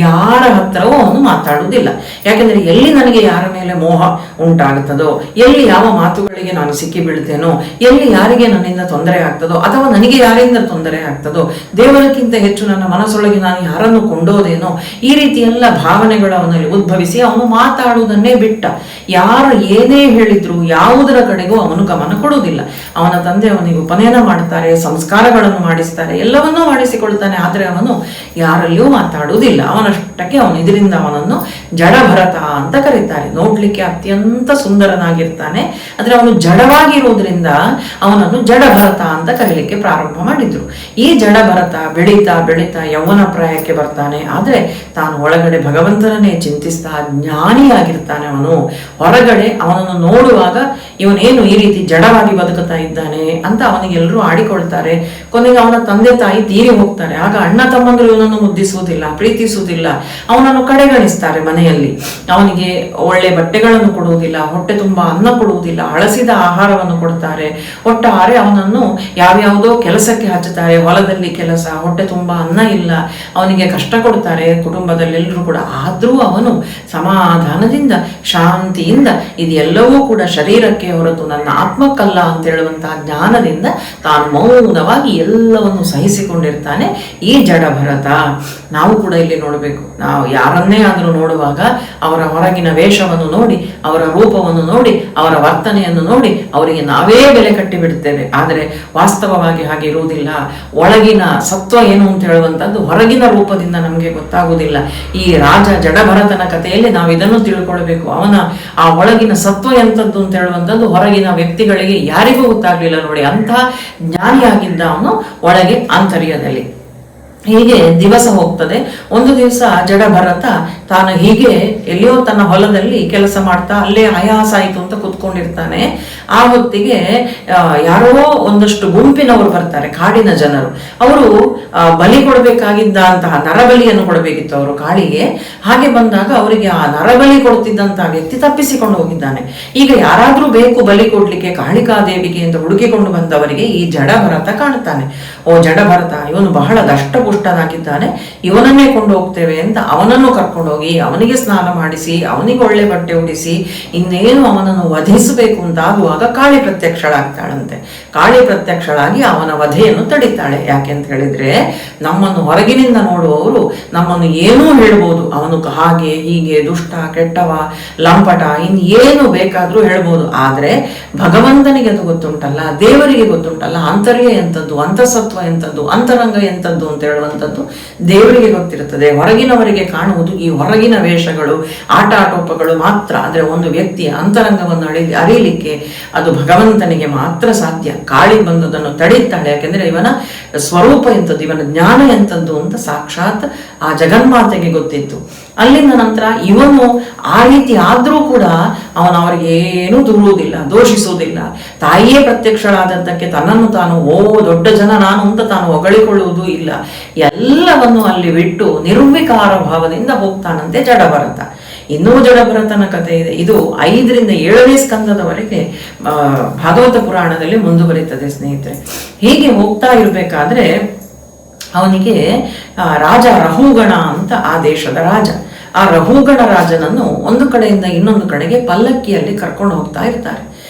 ಯಾರ ಹತ್ರವೂ ಅವನು ಮಾತಾಡುವುದಿಲ್ಲ. ಯಾಕೆಂದ್ರೆ ಎಲ್ಲಿ ನನಗೆ ಯಾರ ಮೇಲೆ ಮೋಹ ಉಂಟಾಗುತ್ತದೋ, ಎಲ್ಲಿ ಯಾವ ಮಾತುಗಳಿಗೆ ನಾನು ಸಿಕ್ಕಿ ಬೀಳ್ತೇನೋ, ಎಲ್ಲಿ ಯಾರಿಗೆ ನನ್ನಿಂದ ತೊಂದರೆ ಆಗ್ತದೋ ಅಥವಾ ನನಗೆ ಯಾರಿಂದ ತೊಂದರೆ ಆಗ್ತದೋ, ದೇವರಕ್ಕಿಂತ ಹೆಚ್ಚು ನನ್ನ ಮನಸ್ಸೊಳಗೆ ನಾನು ಯಾರನ್ನು ಕೊಂಡೋದೇನೋ, ಈ ರೀತಿ ಎಲ್ಲ ಭಾವನೆಗಳು ಅವನಲ್ಲಿ ಉದ್ಭವಿಸಿ ಅವನು ಮಾತಾಡುವುದನ್ನೇ ಬಿಟ್ಟ. ಯಾರು ಏನೇ ಹೇಳಿದ್ರು ಯಾವುದರ ಕಡೆಗೂ ಅವನು ಗಮನ ಕೊಡುವುದಿಲ್ಲ. ಅವನ ತಂದೆ ಅವನಿಗೆ ಉಪನಯನ ಮಾಡ್ತಾರೆ, ಸಂಸ್ಕಾರಗಳನ್ನು ಮಾಡಿಸ್ತಾರೆ, ಎಲ್ಲವನ್ನೂ ಮಾಡಿಸಿಕೊಳ್ತಾನೆ. ಆದರೆ ಅವನು ಯಾರಲ್ಲಿಯೂ ಮಾತಾಡುವುದಿಲ್ಲ. ಅವನಷ್ಟಕ್ಕೆ ಇದರಿಂದ ಅವನನ್ನು ಜಡಭರತ ಅಂತ ಕರೀತಾರೆ. ನೋಡ್ಲಿಕ್ಕೆ ಅತ್ಯಂತ ಸುಂದರನಾಗಿರ್ತಾನೆ, ಆದರೆ ಅವನು ಜಡವಾಗಿರುವುದರಿಂದ ಅವನನ್ನು ಜಡಭರತ ಅಂತ ಕರೀಲಿಕ್ಕೆ ಪ್ರಾರಂಭ ಮಾಡಿದ್ರು. ಈ ಜಡಭರತ ಬೆಳೀತಾ ಬೆಳೀತಾ ಯೌವನ ಪ್ರಾಯಕ್ಕೆ ಬರ್ತಾನೆ. ಆದರೆ ತಾನು ಒಳಗಡೆ ಭಗವಂತನನ್ನೇ ಚಿಂತಿಸ್ತಾ ಜ್ಞಾನಿಯಾಗಿರ್ತಾನೆ. ಅವನು ಹೊರಗಡೆ ಅವನನ್ನು ನೋಡುವಾಗ ಇವನೇನು ಈ ರೀತಿ ಜಡವಾಗಿ ಬದುಕುತ್ತಾ ಇದ್ದಾನೆ ಅಂತ ಅವನಿಗೆ ಎಲ್ಲರೂ ಆಡಿಕೊಳ್ತಾರೆ. ಕೊನೆಗೆ ಅವನ ತಂದೆ ತಾಯಿ ತೀರಿ ಹೋಗ್ತಾರೆ. ಆಗ ಅಣ್ಣ ತಮ್ಮಂದರು ಇವನನ್ನು ಮುದ್ದಿಸುವುದಿಲ್ಲ, ಪ್ರೀತಿಸುವುದಿಲ್ಲ, ಅವನನ್ನು ಕಡೆಗಣಿಸ್ತಾರೆ. ಮನೆಯಲ್ಲಿ ಅವನಿಗೆ ಒಳ್ಳೆ ಬಟ್ಟೆಗಳನ್ನು ಕೊಡುವುದಿಲ್ಲ, ಹೊಟ್ಟೆ ತುಂಬಾ ಅನ್ನ ಕೊಡುವುದಿಲ್ಲ, ಹಳಸಿದ ಆಹಾರವನ್ನು ಕೊಡ್ತಾರೆ. ಒಟ್ಟಾರೆ ಅವನನ್ನು ಯಾವ್ಯಾವುದೋ ಕೆಲಸಕ್ಕೆ ಹಚ್ಚುತ್ತಾರೆ, ಹೊಲದಲ್ಲಿ ಕೆಲಸ, ಹೊಟ್ಟೆ ತುಂಬಾ ಅನ್ನ ಇಲ್ಲ, ಅವನಿಗೆ ಕಷ್ಟ ಕೊಡ್ತಾರೆ ಕುಟುಂಬದಲ್ಲೆಲ್ಲರೂ ಕೂಡ. ಆದ್ರೂ ಅವನು ಸಮಾಧಾನದಿಂದ ಶಾಂತಿಯಿಂದ ಇದೆಲ್ಲವೂ ಕೂಡ ಶರೀರಕ್ಕೆ ಹೊರತು ನನ್ನ ಆತ್ಮಕ್ಕಲ್ಲ ಅಂತ ಹೇಳುವಂತಹ ಜ್ಞಾನದಿಂದ ತಾನು ಮೌನವಾಗಿ ಎಲ್ಲವನ್ನು ಸಹಿಸಿಕೊಂಡಿರ್ತಾನೆ ಈ ಜಡಭರತ. ನಾವು ಕೂಡ ಇಲ್ಲಿ ನೋಡಬೇಕು, ನಾವು ಯಾರನ್ನೇ ಆದರೂ ನೋಡುವಾಗ ಅವರ ಹೊರಗಿನ ವೇಷವನ್ನು ನೋಡಿ, ಅವರ ರೂಪವನ್ನು ನೋಡಿ, ಅವರ ವರ್ತನೆಯನ್ನು ನೋಡಿ ಅವರಿಗೆ ನಾವೇ ಬೆಲೆ ಕಟ್ಟಿ ಬಿಡ್ತೇವೆ. ಆದರೆ ವಾಸ್ತವವಾಗಿ ಹಾಗೆ ಇರುವುದಿಲ್ಲ. ಒಳಗಿನ ಸತ್ವ ಏನು ಅಂತ ಹೇಳುವಂಥದ್ದು ಹೊರಗಿನ ರೂಪದಿಂದ ನಮಗೆ ಗೊತ್ತಾಗುವುದಿಲ್ಲ. ಈ ರಾಜ ಜಡಭರತನ ಕಥೆಯಲ್ಲಿ ನಾವು ಇದನ್ನು ತಿಳ್ಕೊಳ್ಬೇಕು. ಅವನ ಆ ಒಳಗಿನ ಸತ್ವ ಎಂಥದ್ದು ಅಂತ ಹೇಳುವಂಥದ್ದು ಹೊರಗಿನ ವ್ಯಕ್ತಿಗಳಿಗೆ ಯಾರಿಗೂ ಗೊತ್ತಾಗ್ಲಿಲ್ಲ ನೋಡಿ. ಅಂತಹ ಜ್ಞಾನಿಯಾಗಿದ್ದ ಅವನು ಒಳಗೆ ಆಂತರ್ಯದಲ್ಲಿ. ಹೀಗೆ ದಿವಸ ಹೋಗ್ತದೆ. ಒಂದು ದಿವಸ ಜಡಭರತ ತಾನು ಹೀಗೆ ಎಲ್ಲಿಯೋ ತನ್ನ ಹೊಲದಲ್ಲಿ ಕೆಲಸ ಮಾಡ್ತಾ ಅಲ್ಲೇ ಆಯಾಸ ಆಯಿತು ಅಂತ ಕೂತ್ಕೊಂಡಿರ್ತಾನೆ. ಆ ಹೊತ್ತಿಗೆ ಯಾರೋ ಒಂದಷ್ಟು ಗುಂಪಿನವರು ಬರ್ತಾರೆ, ಕಾಡಿನ ಜನರು. ಅವರು ಬಲಿ ಕೊಡಬೇಕಾಗಿದ್ದಂತಹ ನರಬಲಿಯನ್ನು ಕೊಡಬೇಕಿತ್ತು ಅವರು ಕಾಳಿಗೆ. ಹಾಗೆ ಬಂದಾಗ ಅವರಿಗೆ ಆ ನರಬಲಿ ಕೊಡ್ತಿದ್ದಂತಹ ವ್ಯಕ್ತಿ ತಪ್ಪಿಸಿಕೊಂಡು ಹೋಗಿದ್ದಾನೆ. ಈಗ ಯಾರಾದ್ರೂ ಬೇಕು ಬಲಿ ಕೊಡ್ಲಿಕ್ಕೆ ಕಾಳಿಕಾದೇವಿಗೆ ಅಂತ ಹುಡುಕಿಕೊಂಡು ಬಂದವರಿಗೆ ಈ ಜಡಭರತ ಕಾಣುತ್ತಾನೆ. ಓ ಜಡಭರತ, ಇವನು ಬಹಳ ದಷ್ಟಪುಷ್ಟನಾಗಿದ್ದಾನೆ, ಇವನನ್ನೇ ಕೊಂಡು ಹೋಗ್ತೇವೆ ಅಂತ ಅವನನ್ನು ಕರ್ಕೊಂಡೋಗಿ ಅವನಿಗೆ ಸ್ನಾನ ಮಾಡಿಸಿ ಅವನಿಗೆ ಒಳ್ಳೆ ಬಟ್ಟೆ ಉಡಿಸಿ ಇನ್ನೇನು ಅವನನ್ನು ವಧಿಸಬೇಕು ಅಂತ ಆಗುವಾಗ ಕಾಳಿ ಪ್ರತ್ಯಕ್ಷಳಾಗ್ತಾಳಂತೆ. ಕಾಳಿ ಪ್ರತ್ಯಕ್ಷಳಾಗಿ ಅವನ ವಧೆಯನ್ನು ತಡಿತಾಳೆ. ಯಾಕೆಂತ ಹೇಳಿದ್ರೆ ನಮ್ಮನ್ನು ಹೊರಗಿನಿಂದ ನೋಡುವವರು ನಮ್ಮನ್ನು ಏನೂ ಹೇಳ್ಬೋದು, ಅವನು ಹಾಗೆ ಹೀಗೆ ದುಷ್ಟ ಕೆಟ್ಟವ ಲಂಪಟ ಏನು ಬೇಕಾದ್ರೂ ಹೇಳ್ಬೋದು. ಆದ್ರೆ ಭಗವಂತನಿಗೆ ಅದು ಗೊತ್ತುಂಟಲ್ಲ, ದೇವರಿಗೆ ಗೊತ್ತುಂಟಲ್ಲ, ಆಂತರ್ಯ ಎಂಥದ್ದು, ಅಂತಸತ್ವ ಎಂಥದ್ದು, ಅಂತರಂಗ ಎಂಥದ್ದು ಅಂತ ಹೇಳುವಂಥದ್ದು ದೇವರಿಗೆ ಗೊತ್ತಿರುತ್ತದೆ. ಹೊರಗಿನವರಿಗೆ ಕಾಣುವುದು ಈ ಹೊರಗಿನ ವೇಷಗಳು ಆಟೋಪಗಳು ಮಾತ್ರ. ಅಂದ್ರೆ ಒಂದು ವ್ಯಕ್ತಿಯ ಅಂತರಂಗವನ್ನು ಅರಿಯಲಿಕ್ಕೆ ಅದು ಭಗವಂತನಿಗೆ ಮಾತ್ರ ಸಾಧ್ಯ. ಕಾಳಿ ಬಂದುದನ್ನು ತಡೀತಾಳೆ. ಯಾಕೆಂದ್ರೆ ಇವನ ಸ್ವರೂಪ ಎಂಥದ್ದು, ಇವನ ಜ್ಞಾನ ಎಂಥದ್ದು ಅಂತ ಸಾಕ್ಷಾತ್ ಆ ಜಗನ್ಮಾತೆಗೆ ಗೊತ್ತಿತ್ತು. ಅಲ್ಲಿಂದ ನಂತರ ಇವನು ಆ ರೀತಿ ಆದ್ರೂ ಕೂಡ ಅವರಿಗೆ ಏನೂ ದೂರುವುದಿಲ್ಲ, ದೋಷಿಸುವುದಿಲ್ಲ. ತಾಯಿಯೇ ಪ್ರತ್ಯಕ್ಷಳಾದದ್ದಕ್ಕೆ ತನ್ನನ್ನು ತಾನು ದೊಡ್ಡ ಜನ ನಾನು ಅಂತ ತಾನು ಹೊಗಳಿಕೊಳ್ಳುವುದೂ ಇಲ್ಲ. ಎಲ್ಲವನ್ನು ಅಲ್ಲಿ ಬಿಟ್ಟು ನಿರ್ವಿಕಾರ ಭಾವದಿಂದ ಹೋಗ್ತಾನಂತೆ ಜಡಭರತ. ಇನ್ನೂ ಜಡಭರತನ ಕಥೆ ಇದೆ. ಇದು 5ರಿಂದ 7ನೇ ಸ್ಕಂದದವರೆಗೆ ಭಾಗವತ ಪುರಾಣದಲ್ಲಿ ಮುಂದುವರಿತದೆ ಸ್ನೇಹಿತರೆ. ಹೀಗೆ ಹೋಗ್ತಾ ಇರಬೇಕಾದ್ರೆ ಅವನಿಗೆ ರಾಜ ರಹುಗಣ ಅಂತ ಆ ದೇಶದ ರಾಜ, ಆ ರಹುಗಣ ರಾಜನನ್ನು ಒಂದು ಕಡೆಯಿಂದ ಇನ್ನೊಂದು ಕಡೆಗೆ ಪಲ್ಲಕ್ಕಿಯಲ್ಲಿ ಕರ್ಕೊಂಡು ಹೋಗ್ತಾ ಇರ್ತಾರೆ.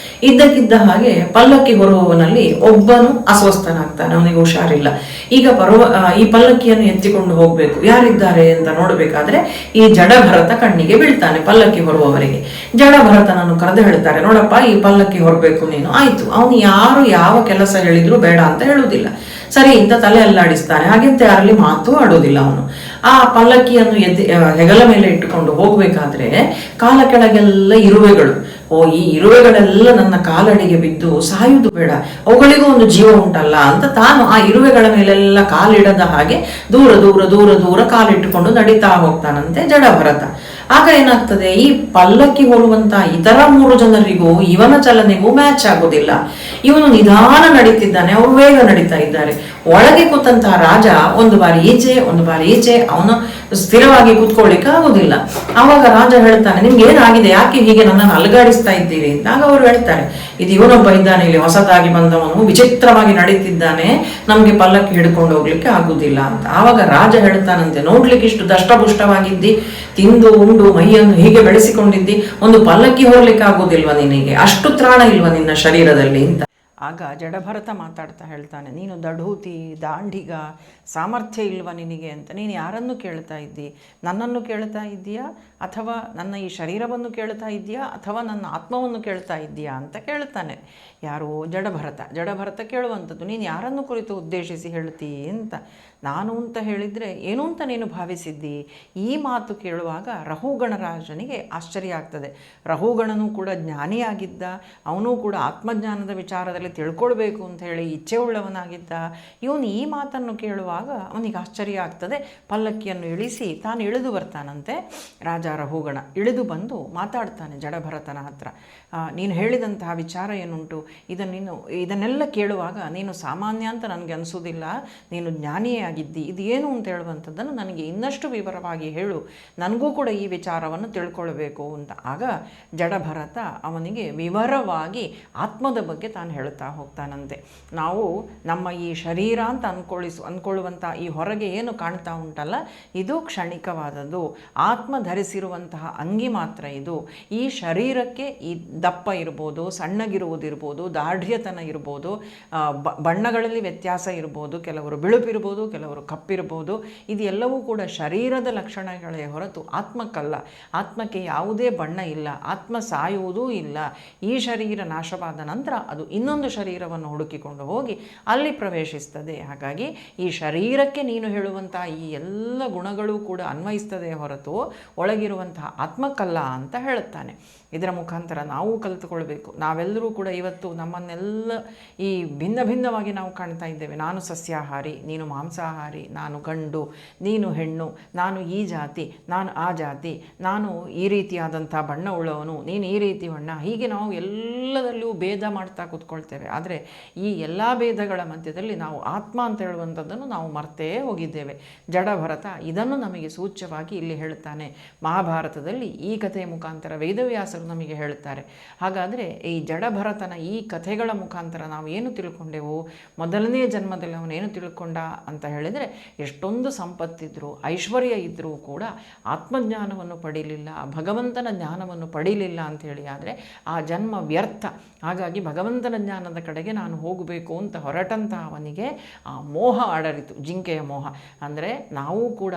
ಇದ್ದಕ್ಕಿದ್ದ ಹಾಗೆ ಪಲ್ಲಕ್ಕಿ ಹೊರುವವನಲ್ಲಿ ಒಬ್ಬನು ಅಸ್ವಸ್ಥನಾಗ್ತಾನೆ, ಅವನಿಗೆ ಹುಷಾರಿಲ್ಲ. ಈಗ ಈ ಪಲ್ಲಕ್ಕಿಯನ್ನು ಎತ್ತಿಕೊಂಡು ಹೋಗ್ಬೇಕು, ಯಾರಿದ್ದಾರೆ ಅಂತ ನೋಡ್ಬೇಕಾದ್ರೆ ಈ ಜಡಭರತ ಕಣ್ಣಿಗೆ ಬೀಳ್ತಾನೆ. ಪಲ್ಲಕ್ಕಿ ಹೊರುವವರಿಗೆ ಜಡಭರತನನ್ನು ಕರೆದು ಹೇಳ್ತಾರೆ, ನೋಡಪ್ಪ ಈ ಪಲ್ಲಕ್ಕಿ ಹೊರಬೇಕು ನೀನು. ಆಯ್ತು, ಅವನು ಯಾರು ಯಾವ ಕೆಲಸ ಹೇಳಿದ್ರು ಬೇಡ ಅಂತ ಹೇಳುವುದಿಲ್ಲ, ಸರಿ ಇಂತ ತಲೆ ಅಲ್ಲಾಡಿಸ್ತಾನೆ. ಹಾಗೆಂತ ಯಾರಲ್ಲಿ ಮಾತು ಆಡೋದಿಲ್ಲ ಅವನು. ಆ ಪಲ್ಲಕ್ಕಿಯನ್ನು ಹೆಗಲ ಮೇಲೆ ಇಟ್ಟುಕೊಂಡು ಹೋಗ್ಬೇಕಾದ್ರೆ ಕಾಲ ಕೆಳಗೆಲ್ಲ ಇರುವೆಗಳು. ಈ ಇರುವೆಗಳೆಲ್ಲ ನನ್ನ ಕಾಲಡಿಗೆ ಬಿದ್ದು ಸಾಯುವುದು ಬೇಡ, ಅವುಗಳಿಗೂ ಒಂದು ಜೀವ ಉಂಟಲ್ಲ ಅಂತ ತಾನು ಆ ಇರುವೆಗಳ ಮೇಲೆಲ್ಲ ಕಾಲಿಡದ ಹಾಗೆ ದೂರ ದೂರ ದೂರ ದೂರ ಕಾಲಿಟ್ಟುಕೊಂಡು ನಡೀತಾ ಹೋಗ್ತಾನಂತೆ ಜಡಭರತ. ಆಗ ಏನಾಗ್ತದೆ, ಈ ಪಲ್ಲಕ್ಕಿ ಹೊರುವಂತ ಇತರ 3 ಜನರಿಗೂ ಇವನ ಚಲನೆಗೂ ಮ್ಯಾಚ್ ಆಗೋದಿಲ್ಲ. ಇವನು ನಿಧಾನ ನಡೀತಿದ್ದಾನೆ, ಅವರು ವೇಗ ನಡೀತಾ ಇದ್ದಾರೆ. ಒಳಗೆ ಕೂತಂತಹ ರಾಜ ಒಂದು ಬಾರಿ ಈಚೆ ಅವನು ಸ್ಥಿರವಾಗಿ ಕೂತ್ಕೊಳ್ಳಿಕ್ಕೆ ಆಗುದಿಲ್ಲ. ಆವಾಗ ರಾಜ ಹೇಳ್ತಾನೆ, ನಿಮ್ಗೆ ಏನಾಗಿದೆ, ಯಾಕೆ ಹೀಗೆ ನನ್ನನ್ನು ಅಲುಗಾಡಿಸ್ತಾ ಇದ್ದೀರಿ ಅಂತ. ಆಗ ಅವರು ಹೇಳ್ತಾರೆ, ಇದು ಇವನೊಬ್ಬ ಇದ್ದಾನೆ ಇಲ್ಲಿ ಹೊಸದಾಗಿ ಬಂದವನು, ವಿಚಿತ್ರವಾಗಿ ನಡೀತಿದ್ದಾನೆ, ನಮ್ಗೆ ಪಲ್ಲಕ್ಕಿ ಹಿಡ್ಕೊಂಡು ಹೋಗ್ಲಿಕ್ಕೆ ಆಗುದಿಲ್ಲ ಅಂತ. ಆವಾಗ ರಾಜ ಹೇಳ್ತಾನಂತೆ, ನೋಡ್ಲಿಕ್ಕೆ ಇಷ್ಟು ದಷ್ಟಪುಷ್ಟವಾಗಿದ್ದಿ, ತಿಂದು ಉಂಡು ಮೈಯನ್ನು ಹೀಗೆ ಬೆಳೆಸಿಕೊಂಡಿದ್ದಿ, ಒಂದು ಪಲ್ಲಕ್ಕಿ ಹೊರಲಿಕ್ಕೆ ಆಗುದಿಲ್ವಾ ನಿನಗೆ, ಅಷ್ಟು ತ್ರಾಣ ಇಲ್ವಾ ನಿನ್ನ ಶರೀರದಲ್ಲಿ ಅಂತ. ಆಗ ಜಡಭರತ ಮಾತಾಡ್ತಾ ಹೇಳ್ತಾನೆ, ನೀನು ದಢೂತಿ ದಾಂಡಿಗ, ಸಾಮರ್ಥ್ಯ ಇಲ್ವಾ ನಿನಗೆ ಅಂತ. ನೀನು ಯಾರನ್ನು ಕೇಳ್ತಾ ಇದ್ದಿ, ನನ್ನನ್ನು ಕೇಳ್ತಾ ಇದ್ದೀಯಾ ಅಥವಾ ನನ್ನ ಈ ಶರೀರವನ್ನು ಕೇಳ್ತಾ ಇದ್ದೀಯಾ ಅಥವಾ ನನ್ನ ಆತ್ಮವನ್ನು ಕೇಳ್ತಾ ಇದ್ದೀಯಾ ಅಂತ ಕೇಳ್ತಾನೆ. ಯಾರು? ಜಡಭರತ ಕೇಳುವಂಥದ್ದು, ನೀನು ಯಾರನ್ನು ಕುರಿತು ಉದ್ದೇಶಿಸಿ ಹೇಳ್ತೀ ಅಂತ. ನಾನು ಅಂತ ಹೇಳಿದರೆ ಏನು ಅಂತ ನೀನು ಭಾವಿಸಿದ್ದಿ? ಈ ಮಾತು ಕೇಳುವಾಗ ರಹುಗಣರಾಜನಿಗೆ ಆಶ್ಚರ್ಯ ಆಗ್ತದೆ. ರಹುಗಣನು ಕೂಡ ಜ್ಞಾನಿಯಾಗಿದ್ದ, ಅವನು ಕೂಡ ಆತ್ಮಜ್ಞಾನದ ವಿಚಾರದಲ್ಲಿ ತಿಳ್ಕೊಳ್ಬೇಕು ಅಂತ ಹೇಳಿ ಇಚ್ಛೆ ಉಳ್ಳವನಾಗಿದ್ದ. ಇವನು ಈ ಮಾತನ್ನು ಕೇಳುವಾಗ ಅವನಿಗೆ ಆಶ್ಚರ್ಯ ಆಗ್ತದೆ. ಪಲ್ಲಕ್ಕಿಯನ್ನು ಇಳಿಸಿ ತಾನು ಇಳಿದು ಬರ್ತಾನಂತೆ. ರಾಜ ರಹುಗಣ ಇಳಿದು ಬಂದು ಮಾತಾಡ್ತಾನೆ ಜಡಭರತನ ಹತ್ರ. ನೀನು ಹೇಳಿದಂತಹ ವಿಚಾರ ಏನುಂಟು, ಇದನ್ನೆಲ್ಲ ಕೇಳುವಾಗ ನೀನು ಸಾಮಾನ್ಯ ಅಂತ ನನಗೆ ಅನಿಸೋದಿಲ್ಲ, ನೀನು ಜ್ಞಾನಿಯೇ ಆಗಿದ್ದಿ. ಇದು ಏನು ಅಂತ ಹೇಳುವಂಥದ್ದನ್ನು ನನಗೆ ಇನ್ನಷ್ಟು ವಿವರವಾಗಿ ಹೇಳು, ನನಗೂ ಕೂಡ ಈ ವಿಚಾರವನ್ನು ತಿಳ್ಕೊಳ್ಬೇಕು ಅಂತ. ಆಗ ಜಡಭರತ ಅವನಿಗೆ ವಿವರವಾಗಿ ಆತ್ಮದ ಬಗ್ಗೆ ತಾನು ಹೇಳ್ತಾ ಹೋಗ್ತಾನಂತೆ. ನಾವು ನಮ್ಮ ಈ ಶರೀರ ಅಂತ ಅಂದ್ಕೊಳ್ಳುವಂಥ ಈ ಹೊರಗೆ ಏನು ಕಾಣ್ತಾ ಉಂಟಲ್ಲ, ಇದು ಕ್ಷಣಿಕವಾದದ್ದು. ಆತ್ಮ ಧರಿಸಿರುವಂತಹ ಅಂಗಿ ಮಾತ್ರ ಇದು. ಈ ಶರೀರಕ್ಕೆ ಈ ದಪ್ಪ ಇರ್ಬೋದು, ಸಣ್ಣಗಿರುವುದಿರ್ಬೋದು, ದಾರ್ಢ್ಯತನ ಇರ್ಬೋದು, ಬಣ್ಣಗಳಲ್ಲಿ ವ್ಯತ್ಯಾಸ ಇರ್ಬೋದು, ಕೆಲವರು ಬಿಳುಪಿರ್ಬೋದು, ಕೆಲವರು ಕಪ್ಪಿರ್ಬೋದು. ಇದೆಲ್ಲವೂ ಕೂಡ ಶರೀರದ ಲಕ್ಷಣಗಳೇ ಹೊರತು ಆತ್ಮಕ್ಕಲ್ಲ. ಆತ್ಮಕ್ಕೆ ಯಾವುದೇ ಬಣ್ಣ ಇಲ್ಲ, ಆತ್ಮ ಸಾಯುವುದೂ ಇಲ್ಲ. ಈ ಶರೀರ ನಾಶವಾದ ನಂತರ ಅದು ಇನ್ನೊಂದು ಶರೀರವನ್ನು ಹುಡುಕಿಕೊಂಡು ಹೋಗಿ ಅಲ್ಲಿ ಪ್ರವೇಶಿಸ್ತದೆ. ಹಾಗಾಗಿ ಈ ಶರೀರಕ್ಕೆ ನೀನು ಹೇಳುವಂಥ ಈ ಎಲ್ಲ ಗುಣಗಳು ಕೂಡ ಅನ್ವಯಿಸ್ತದೆ ಹೊರತು ಒಳಗಿರುವಂತಹ ಆತ್ಮಕ್ಕಲ್ಲ ಅಂತ ಹೇಳುತ್ತಾನೆ. ಇದರ ಮುಖಾಂತರ ನಾವು ಕಲಿತುಕೊಳ್ಬೇಕು. ನಾವೆಲ್ಲರೂ ಕೂಡ ಇವತ್ತು ನಮ್ಮನ್ನೆಲ್ಲ ಈ ಭಿನ್ನ ಭಿನ್ನವಾಗಿ ನಾವು ಕಾಣ್ತಾ ಇದ್ದೇವೆ. ನಾನು ಸಸ್ಯಾಹಾರಿ, ನೀನು ಮಾಂಸಾಹಾರಿ, ನಾನು ಗಂಡು, ನೀನು ಹೆಣ್ಣು, ನಾನು ಈ ಜಾತಿ, ನಾನು ಆ ಜಾತಿ, ನಾನು ಈ ರೀತಿಯಾದಂಥ ಬಣ್ಣ ಉಳ್ಳವನು, ನೀನು ಈ ರೀತಿ ಬಣ್ಣ, ಹೀಗೆ ನಾವು ಎಲ್ಲದಲ್ಲೂ ಭೇದ ಮಾಡ್ತಾ ಕೂತ್ಕೊಳ್ತೇವೆ. ಆದರೆ ಈ ಎಲ್ಲ ಭೇದಗಳ ಮಧ್ಯದಲ್ಲಿ ನಾವು ಆತ್ಮ ಅಂತ ಹೇಳುವಂಥದ್ದನ್ನು ನಾವು ಮರ್ತೇ ಹೋಗಿದ್ದೇವೆ. ಜಡಭರತ ಇದನ್ನು ನಮಗೆ ಸೂಚ್ಯವಾಗಿ ಇಲ್ಲಿ ಹೇಳುತ್ತಾನೆ. ಮಹಾಭಾರತದಲ್ಲಿ ಈ ಕಥೆಯ ಮುಖಾಂತರ ವೇದವ್ಯಾಸರು ನಮಗೆ ಹೇಳುತ್ತಾರೆ. ಹಾಗಾದರೆ ಈ ಜಡಭರತನ ಈ ಕಥೆಗಳ ಮುಖಾಂತರ ನಾವು ಏನು ತಿಳ್ಕೊಂಡೆವು? ಮೊದಲನೇ ಜನ್ಮದಲ್ಲಿ ಅವನೇನು ತಿಳ್ಕೊಂಡ ಅಂತ ಹೇಳಿದರೆ, ಎಷ್ಟೊಂದು ಸಂಪತ್ತಿದ್ರೂ ಐಶ್ವರ್ಯ ಇದ್ದರೂ ಕೂಡ ಆತ್ಮಜ್ಞಾನವನ್ನು ಪಡೀಲಿಲ್ಲ, ಭಗವಂತನ ಜ್ಞಾನವನ್ನು ಪಡೀಲಿಲ್ಲ ಅಂಥೇಳಿ. ಆದರೆ ಆ ಜನ್ಮ ವ್ಯರ್ಥ. ಹಾಗಾಗಿ ಭಗವಂತನ ಜ್ಞಾನದ ಕಡೆಗೆ ನಾನು ಹೋಗಬೇಕು ಅಂತ ಹೊರಟಂಥ ಅವನಿಗೆ ಆ ಮೋಹ ಆಡರಿತು, ಜಿಂಕೆಯ ಮೋಹ. ಅಂದರೆ ನಾವು ಕೂಡ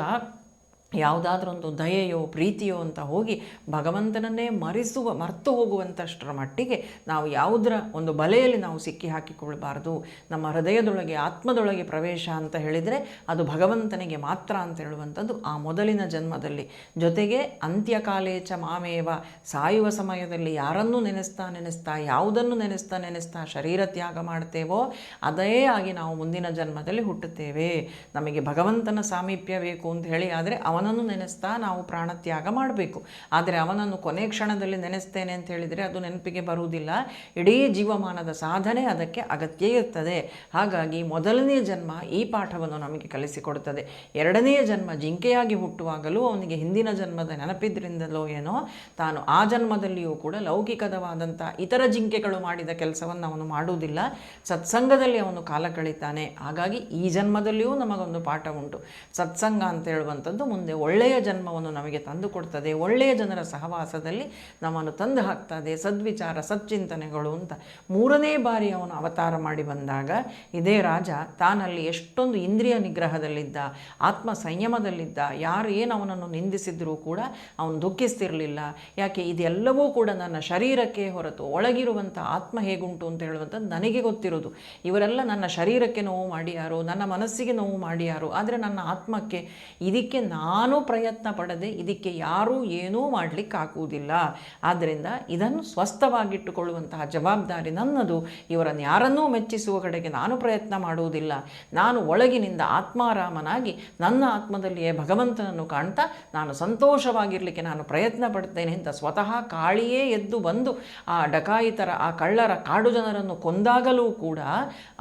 ಯಾವುದಾದ್ರೊಂದು ದಯೆಯೋ ಪ್ರೀತಿಯೋ ಅಂತ ಹೋಗಿ ಭಗವಂತನನ್ನೇ ಮರೆತು ಹೋಗುವಂಥಷ್ಟರ ಮಟ್ಟಿಗೆ ನಾವು ಯಾವುದರ ಒಂದು ಬಲೆಯಲ್ಲಿ ನಾವು ಸಿಕ್ಕಿ ಹಾಕಿಕೊಳ್ಬಾರ್ದು. ನಮ್ಮ ಹೃದಯದೊಳಗೆ ಆತ್ಮದೊಳಗೆ ಪ್ರವೇಶ ಅಂತ ಹೇಳಿದರೆ ಅದು ಭಗವಂತನಿಗೆ ಮಾತ್ರ ಅಂತ ಹೇಳುವಂಥದ್ದು ಆ ಮೊದಲಿನ ಜನ್ಮದಲ್ಲಿ. ಜೊತೆಗೆ ಅಂತ್ಯಕಾಲೇಚ ಮಾಮೇವ, ಸಾಯುವ ಸಮಯದಲ್ಲಿ ಯಾರನ್ನೂ ನೆನೆಸ್ತಾ ಯಾವುದನ್ನು ನೆನೆಸ್ತಾ ಶರೀರ ತ್ಯಾಗ ಮಾಡ್ತೇವೋ ಅದೇ ಆಗಿ ನಾವು ಮುಂದಿನ ಜನ್ಮದಲ್ಲಿ ಹುಟ್ಟುತ್ತೇವೆ. ನಮಗೆ ಭಗವಂತನ ಸಾಮೀಪ್ಯ ಬೇಕು ಅಂತ ಹೇಳಿ ಆದರೆ ಅವನನ್ನು ನೆನೆಸ್ತಾ ನಾವು ಪ್ರಾಣತ್ಯಾಗ ಮಾಡಬೇಕು. ಆದರೆ ಅವನನ್ನು ಕೊನೆ ಕ್ಷಣದಲ್ಲಿ ನೆನೆಸ್ತೇನೆ ಅಂತ ಹೇಳಿದರೆ ಅದು ನೆನಪಿಗೆ ಬರುವುದಿಲ್ಲ. ಇಡೀ ಜೀವಮಾನದ ಸಾಧನೆ ಅದಕ್ಕೆ ಅಗತ್ಯ ಇರ್ತದೆ. ಹಾಗಾಗಿ ಮೊದಲನೇ ಜನ್ಮ ಈ ಪಾಠವನ್ನು ನಮಗೆ ಕಲಿಸಿಕೊಡುತ್ತದೆ. ಎರಡನೆಯ ಜನ್ಮ ಜಿಂಕೆಯಾಗಿ ಹುಟ್ಟುವಾಗಲೂ ಅವನಿಗೆ ಹಿಂದಿನ ಜನ್ಮದ ನೆನಪಿದ್ರಿಂದಲೋ ಏನೋ ತಾನು ಆ ಜನ್ಮದಲ್ಲಿಯೂ ಕೂಡ ಲೌಕಿಕವಾದಂಥ ಇತರ ಜಿಂಕೆಗಳು ಮಾಡಿದ ಕೆಲಸವನ್ನು ಅವನು ಮಾಡುವುದಿಲ್ಲ. ಸತ್ಸಂಗದಲ್ಲಿ ಅವನು ಕಾಲ ಕಳೀತಾನೆ. ಹಾಗಾಗಿ ಈ ಜನ್ಮದಲ್ಲಿಯೂ ನಮಗೊಂದು ಪಾಠ ಉಂಟು. ಸತ್ಸಂಗ ಅಂತ ಹೇಳುವಂಥದ್ದು ಮುಂದೆ ಒಳ್ಳೆಯ ಜನ್ಮವನ್ನು ನಮಗೆ ತಂದು ಕೊಡ್ತದೆ. ಒಳ್ಳೆಯ ಜನರ ಸಹವಾಸದಲ್ಲಿ ನಮ್ಮನ್ನು ತಂದು ಹಾಕ್ತದೆ. ಸದ್ವಿಚಾರ ಸಚ್ಚಿಂತನೆಗಳು ಅಂತ ಮೂರನೇ ಬಾರಿ ಅವನು ಅವತಾರ ಮಾಡಿ ಬಂದಾಗ ಇದೇ ರಾಜ ತಾನಲ್ಲಿ ಎಷ್ಟೊಂದು ಇಂದ್ರಿಯ ನಿಗ್ರಹದಲ್ಲಿದ್ದ, ಆತ್ಮ ಸಂಯಮದಲ್ಲಿದ್ದ. ಯಾರು ಏನು ಅವನನ್ನು ನಿಂದಿಸಿದ್ರೂ ಕೂಡ ಅವನು ದುಃಖಿಸ್ತಿರಲಿಲ್ಲ. ಯಾಕೆ? ಇದೆಲ್ಲವೂ ಕೂಡ ನನ್ನ ಶರೀರಕ್ಕೆ ಹೊರತು ಒಳಗಿರುವಂಥ ಆತ್ಮ ಹೇಗುಂಟು ಅಂತ ಹೇಳುವಂಥದ್ದು ನನಗೆ ಗೊತ್ತಿರೋದು. ಇವರೆಲ್ಲ ನನ್ನ ಶರೀರಕ್ಕೆ ನೋವು ಮಾಡಿಯಾರು, ನನ್ನ ಮನಸ್ಸಿಗೆ ನೋವು ಮಾಡಿಯಾರು, ಆದರೆ ನನ್ನ ಆತ್ಮಕ್ಕೆ ಇದಕ್ಕೆ ನಾನು ಪ್ರಯತ್ನ ಪಡದೆ ಇದಕ್ಕೆ ಯಾರೂ ಏನೂ ಮಾಡಲಿಕ್ಕಾಗುವುದಿಲ್ಲ. ಆದ್ದರಿಂದ ಇದನ್ನು ಸ್ವಸ್ಥವಾಗಿಟ್ಟುಕೊಳ್ಳುವಂತಹ ಜವಾಬ್ದಾರಿ ನನ್ನದು. ಇವರನ್ನು ಯಾರನ್ನೂ ಮೆಚ್ಚಿಸುವ ಕಡೆಗೆ ನಾನು ಪ್ರಯತ್ನ ಮಾಡುವುದಿಲ್ಲ. ನಾನು ಒಳಗಿನಿಂದ ಆತ್ಮಾರಾಮನಾಗಿ ನನ್ನ ಆತ್ಮದಲ್ಲಿಯೇ ಭಗವಂತನನ್ನು ಕಾಣ್ತಾ ನಾನು ಸಂತೋಷವಾಗಿರಲಿಕ್ಕೆ ನಾನು ಪ್ರಯತ್ನ ಪಡ್ತೇನೆ ಅಂತ ಸ್ವತಃ ಕಾಳಿಯೇ ಎದ್ದು ಬಂದು ಆ ಡಕಾಯಿತರ ಆ ಕಳ್ಳರ ಕಾಡು ಜನರನ್ನು ಕೊಂದಾಗಲೂ ಕೂಡ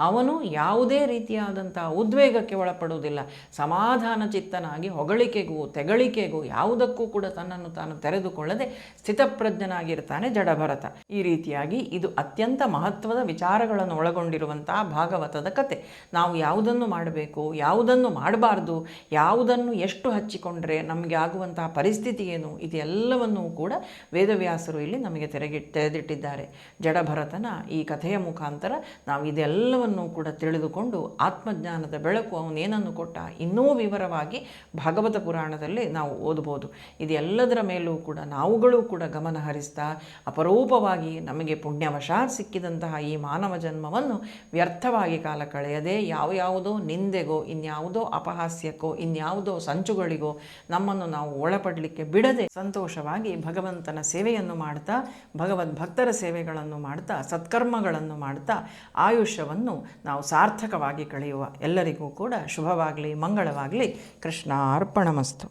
ಅವನು ಯಾವುದೇ ರೀತಿಯಾದಂಥ ಉದ್ವೇಗಕ್ಕೆ ಒಳಪಡುವುದಿಲ್ಲ. ಸಮಾಧಾನ ಚಿತ್ತನಾಗಿ ಹೊಗಳಿಕೆಗೂ ತೆಗಳಿಕೆಗೂ ಯಾವುದಕ್ಕೂ ಕೂಡ ತನ್ನನ್ನು ತಾನು ತೆರೆದುಕೊಳ್ಳದೆ ಸ್ಥಿತಪ್ರಜ್ಞನಾಗಿರ್ತಾನೆ ಜಡಭರತ. ಈ ರೀತಿಯಾಗಿ ಇದು ಅತ್ಯಂತ ಮಹತ್ವದ ವಿಚಾರಗಳನ್ನು ಒಳಗೊಂಡಿರುವಂತಹ ಭಾಗವತದ ಕತೆ. ನಾವು ಯಾವುದನ್ನು ಮಾಡಬೇಕು, ಯಾವುದನ್ನು ಮಾಡಬಾರ್ದು, ಯಾವುದನ್ನು ಎಷ್ಟು ಹಚ್ಚಿಕೊಂಡ್ರೆ ನಮಗೆ ಆಗುವಂತಹ ಪರಿಸ್ಥಿತಿ ಏನು, ಇದೆಲ್ಲವನ್ನೂ ಕೂಡ ವೇದವ್ಯಾಸರು ಇಲ್ಲಿ ನಮಗೆ ತೆರೆದಿಟ್ಟಿದ್ದಾರೆ. ಜಡಭರತನ ಈ ಕಥೆಯ ಮುಖಾಂತರ ನಾವು ಇದೆಲ್ಲವನ್ನೂ ಕೂಡ ತಿಳಿದುಕೊಂಡು ಆತ್ಮಜ್ಞಾನದ ಬೆಳಕು ಅವನೇನನ್ನು ಕೊಟ್ಟ ಇನ್ನೂ ವಿವರವಾಗಿ ಭಾಗವತ ಪುರಾಣದಲ್ಲಿ ನಾವು ಓದಬಹುದು. ಇದೆಲ್ಲದರ ಮೇಲೂ ಕೂಡ ನಾವುಗಳು ಕೂಡ ಗಮನ ಹರಿಸ್ತಾ ಅಪರೂಪವಾಗಿ ನಮಗೆ ಪುಣ್ಯವಶಾತ್ ಸಿಕ್ಕಿದಂತಹ ಈ ಮಾನವ ಜನ್ಮವನ್ನು ವ್ಯರ್ಥವಾಗಿ ಕಾಲ ಕಳೆಯದೆ ಯಾವುದೋ ನಿಂದೆಗೋ, ಇನ್ಯಾವುದೋ ಅಪಹಾಸ್ಯಕ್ಕೋ, ಇನ್ಯಾವುದೋ ಸಂಚುಗಳಿಗೋ ನಮ್ಮನ್ನು ನಾವು ಒಳಪಡಲಿಕ್ಕೆ ಬಿಡದೆ ಸಂತೋಷವಾಗಿ ಭಗವಂತನ ಸೇವೆಯನ್ನು ಮಾಡ್ತಾ, ಭಗವದ್ಭಕ್ತರ ಸೇವೆಗಳನ್ನು ಮಾಡ್ತಾ, ಸತ್ಕರ್ಮಗಳನ್ನು ಮಾಡ್ತಾ ಆಯುಷ್ಯವನ್ನು ನಾವು ಸಾರ್ಥಕವಾಗಿ ಕಳೆಯುವ. ಎಲ್ಲರಿಗೂ ಕೂಡ ಶುಭವಾಗಲಿ, ಮಂಗಳವಾಗಲಿ. ಕೃಷ್ಣ ಅರ್ಪಣಮಸ್ತು.